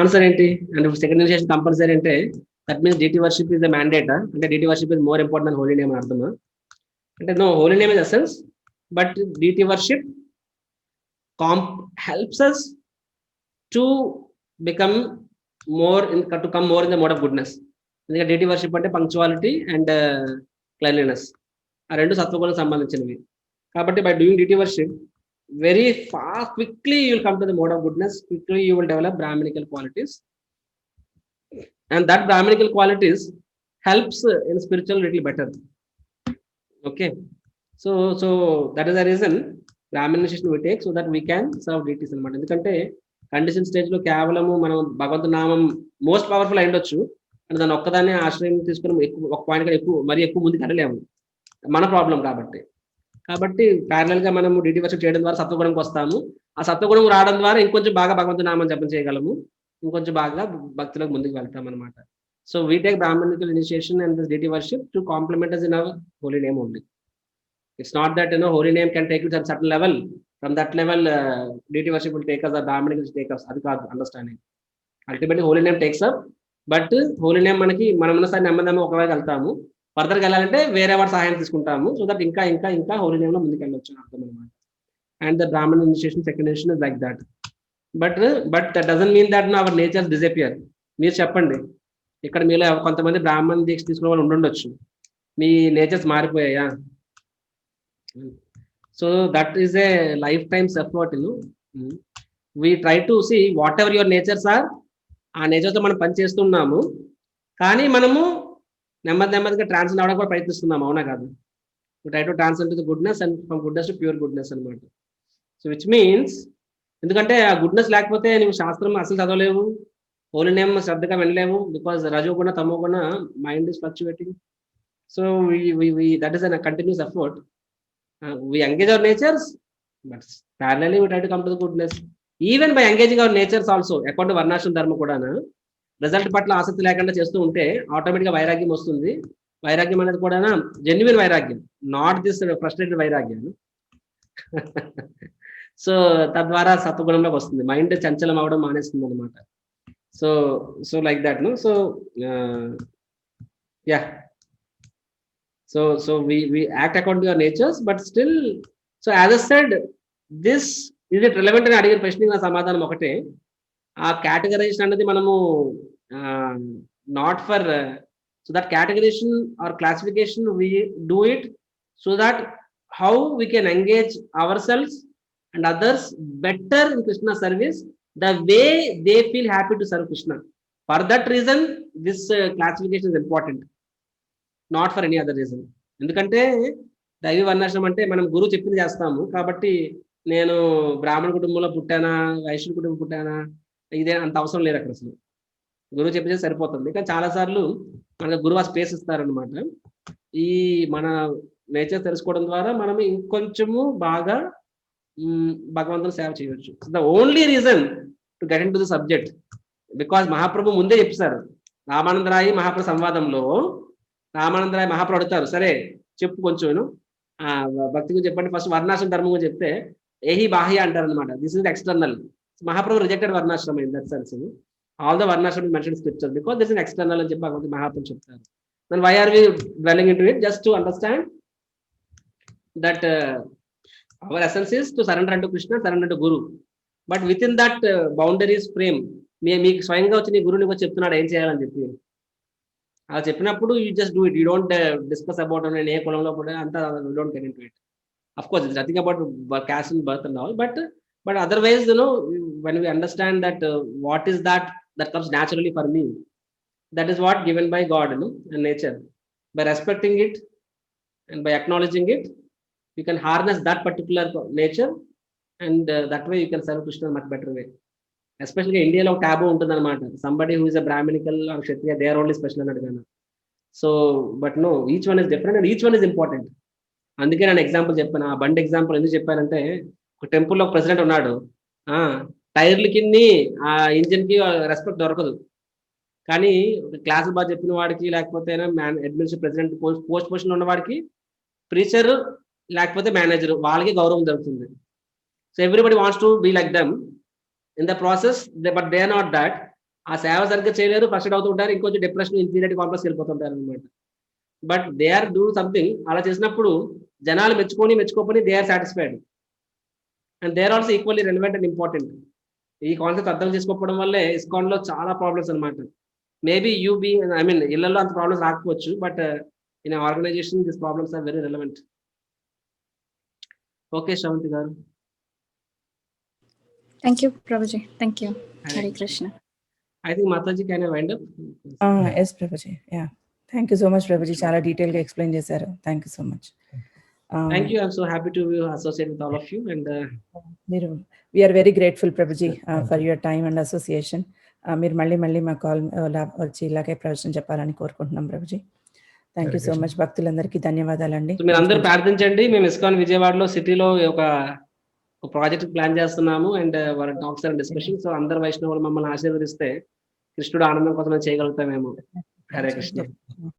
ఆన్సర్ ఏంటి అంటే సెకండ్ ఇనిషియేషన్ కంపల్సరీ అంటే that means deity worship is the mandate, అంటే deity worship is more important holy name అని అర్థమా? అంటే no, holy name is essence, but DT worship helps us to become more in the mode of goodness. ఎందుకంటే deity worship అంటే punctuality and cleanliness, ఆ రెండు సత్వగుణం సంబంధించినవి. కాబట్టి by doing deity worship very fast, quickly you will come to the mode of goodness, quickly you will develop brahminical qualities, and that brahminical qualities helps in spiritual little better. Okay, so that is the reason brahmin initiation we take, so that we can serve deities anamata. ఎందుకంటే condition stage లో కేవలము మనం భగవంతు నామం most powerful అయ్యుండొచ్చు, అంటే దాన్ని ఒక్కదాన్ని ఆశ్రయం తీసుకుని ఒక పాయింట్ కంటే మరీ ఎక్కువ ముందుకు వెళ్ళలేము, మన ప్రాబ్లం. కాబట్టి ప్యారలల్ గా మనము డిటి వర్షిప్ చేయడం ద్వారా సత్వగుణంకి వస్తాము. ఆ సత్వగుణం రావడం ద్వారా ఇంకొంచెం బాగా భగవంతు నామం జపం చేయగలము, ఇంకొంచెం బాగా భక్తిలోకి ముందుకు వెళ్తాం అనమాట. So we take Brahmanical initiation and this deity worship to complement us in our holy name only. It's not that holy name can take you to a certain level. From that level, deity worship will take us, or brahmanic will take us. Adi kaadu understanding. Ultimately, holy name takes up, but holy name మనకి మనమన్నసారి నెమ్మదిగా ఒకవేళ వెళ్తాము, ఫర్దర్గా వెళ్ళాలంటే వేరే వాటి సహాయం తీసుకుంటాము, సో దట్ ఇంకా హోలీ నేమ్ లో ముందుకు వెళ్ళొచ్చు అర్థం అనమాట. And the Brahmana initiation second initiation is like that. But that doesn't mean that our natures disappear. మీరు చెప్పండి, ఇక్కడ మీలో కొంతమంది బ్రాహ్మణ దీక్ష తీసుకునే వాళ్ళు ఉండొచ్చు, మీ nature's మారిపోయాయా? So that is a lifetime's effort, we try to see whatever your natures are, ఆ నేచర్తో మనం పని చేస్తున్నాము, కానీ మనము నెమ్మదిగా ట్రాన్స్ఫర్ అవ్వడానికి కూడా ప్రయత్నిస్తున్నాము, అవునా కాదు? Try to transfer to the goodness and from goodness to pure goodness అనమాట. సో విచ్ మీన్స్, ఎందుకంటే ఆ గుడ్నెస్ లేకపోతే నువ్వు శాస్త్రం అసలు చదవలేవు, హోలీ నేమ్ శ్రద్ధగా వినలేవు, బికాజ్ రజోగుణ తమోగుణ mind is fluctuating. So that is a continuous effort. We engage our natures, but parallelly we try to come to the goodness. Even by engaging our natures also, according to వర్ణాశ్రమ ధర్మ కూడా result పట్ల ఆసక్తి లేకుండా చేస్తూ ఉంటే ఆటోమేటిక్గా వైరాగ్యం వస్తుంది. వైరాగ్యం అనేది కూడా జెన్యున్ వైరాగ్యం, నాట్ దిస్ ఫ్రస్ట్రేటెడ్ వైరాగ్యం. సో తద్వారా సత్వగుణంలోకి వస్తుంది, మైండ్ చంచలం అవడం మానేస్తుంది అనమాట. So like that no. So yeah, so we act according to your natures, but still, so as I said, this is it relevant అని అడిగిన ప్రశ్నకి నా సమాధానం ఒకటే, ఆ కేటగరైజేషన్ అనేది మనము not for, so that categorisation or classification we do it so that how we can engage ourselves and others better in Krishna service, the way they feel happy to serve Krishna. For that reason this classification is important, not for any other reason. ఎందుకంటే దైవీ వర్ణాశ్రమం అంటే మనం గురువు చెప్పింది చేస్తాము, కాబట్టి నేను బ్రాహ్మణ కుటుంబంలో పుట్టానా, వైశ్య కుటుంబం పుట్టానా, ఇదే అంత అవసరం లేదు అక్కడ. అసలు గురువు చెప్పేది సరిపోతుంది. కానీ చాలాసార్లు మనకు గురువు ఆ స్పేస్ ఇస్తారనమాట. ఈ మన నేచర్ తెలుసుకోవడం ద్వారా మనం ఇంకొంచెము బాగా భగవంతుని సేవ చేయొచ్చు. The only reason to get in to the subject, because Mahaprabhu ముందే చెప్పారు. రామానందరాయి మహాప్రభు సంవాదంలో రామానందరాయి మహాప్రభు అడుగుతారు, సరే చెప్పు కొంచెం భక్తి గురించి చెప్పండి. ఫస్ట్ వర్ణాశ్రమ ధర్మం గురించి చెప్తే ఏహి బాహ్య అంటారు అనమాట. This is external. Mahaprabhu rejected varnashrama in that sense. All the varnashrama mention scripture because this is external అని చెప్పి భగవంతుడు మహాప్రభు చెప్తారు. Then why are we dwelling into it? Just to understand that our essence is to surrender unto Krishna, surrender unto Guru. But within that boundaries frame, మీకు స్వయంగా వచ్చి నీ గురువు నీకు చెప్తున్నాడు ఏం చేయాలని చెప్పి. అలా చెప్పినప్పుడు you just do it. You don't discuss about నేను ఏ కులంలో పడే అంతా you don't get into it. Of course it's nothing about caste and birth and all, but otherwise, when we understand that what is that comes naturally for me, that is what given by God, and nature. By respecting it and by acknowledging it, you can harness that particular nature, and that way you can serve Krishna in a much better way. Especially India lo taboo untund anamata. Somebody who is a brahminical or kshatriya, they are only special anadugana. So but no, each one is different and each one is important. అందుకే నేను example చెప్పాను. ఆ బండి example ఎందుకు చెప్పానంటే, ఒక టెంపుల్లో ఒక ప్రెసిడెంట్ ఉన్నాడు, టైర్లకి ఆ ఇంజిన్ కి రెస్పెక్ట్ దొరకదు. కానీ క్లాసులు బాగా చెప్పిన వాడికి, లేకపోతే అడ్మినిస్ట్రేటివ్ ప్రెసిడెంట్ పోస్ట్ పొజిషన్ ఉన్న వాడికి, ప్రీచర్ లేకపోతే మేనేజర్, వాళ్ళకి గౌరవం దొరుకుతుంది. So everybody wants to be like them in the process, but they are not that. ఆ సేవ సరిగ్గా చేయలేరు, ఫ్రస్ట్రేట్ అవుతుంటారు, ఇంకొంచెం డిప్రెషన్, ఇన్ఫీరియారిటీ కాంప్లెక్స్ వెళ్ళిపోతుంటారు అనమాట. But they are do something. అలా చేసినప్పుడు జనాలు మెచ్చుకోకపోయి they are satisfied, and they are also equally relevant and important. ఈ కాన్సెప్ట్ అర్థం చేసుకోకపోవడం వల్లే ఇస్కాన్ లో చాలా ప్రాబ్లమ్స్ అనమాట. మేబీ ఇళ్లలో అంత ప్రాబ్లమ్స్ రాకపోవచ్చు, but in organisation this problems are very relevant. Okay Sravanthi garu. Thank you, Prabhuji. Thank you. Hare Krishna. I think Mataji, can I wind up? Yes, Prabhuji. Yeah. Thank you so much, Prabhuji. చాలా detail గా explain చేశారు. Thank you so much. Thank you. I'm so happy to associate with all of you, and we are very grateful, Prabhuji, for your time and association. మీరు మళ్ళీ మా call వచ్చి ఇలాగే ప్రవచనం చెప్పాలని కోరుకుంటున్నాం Prabhuji. Thank you so much. భక్తులందరికీ ధన్యవాదాలండి. మీరు అందరూ ప్రార్థించండి. మేము ఇస్కాన్ విజయవాడలో సిటీలో ఒక ప్రాజెక్ట్ ప్లాన్ చేస్తున్నాము, అండ్ వాళ్ళ టాక్స్ అండ్ డిస్కషన్. సో అందరు వైష్ణవులు మమ్మల్ని ఆశీర్వదిస్తే కృష్ణుడు ఆనందం కోసం చేయగలుగుతామేమో. హరే కృష్ణ.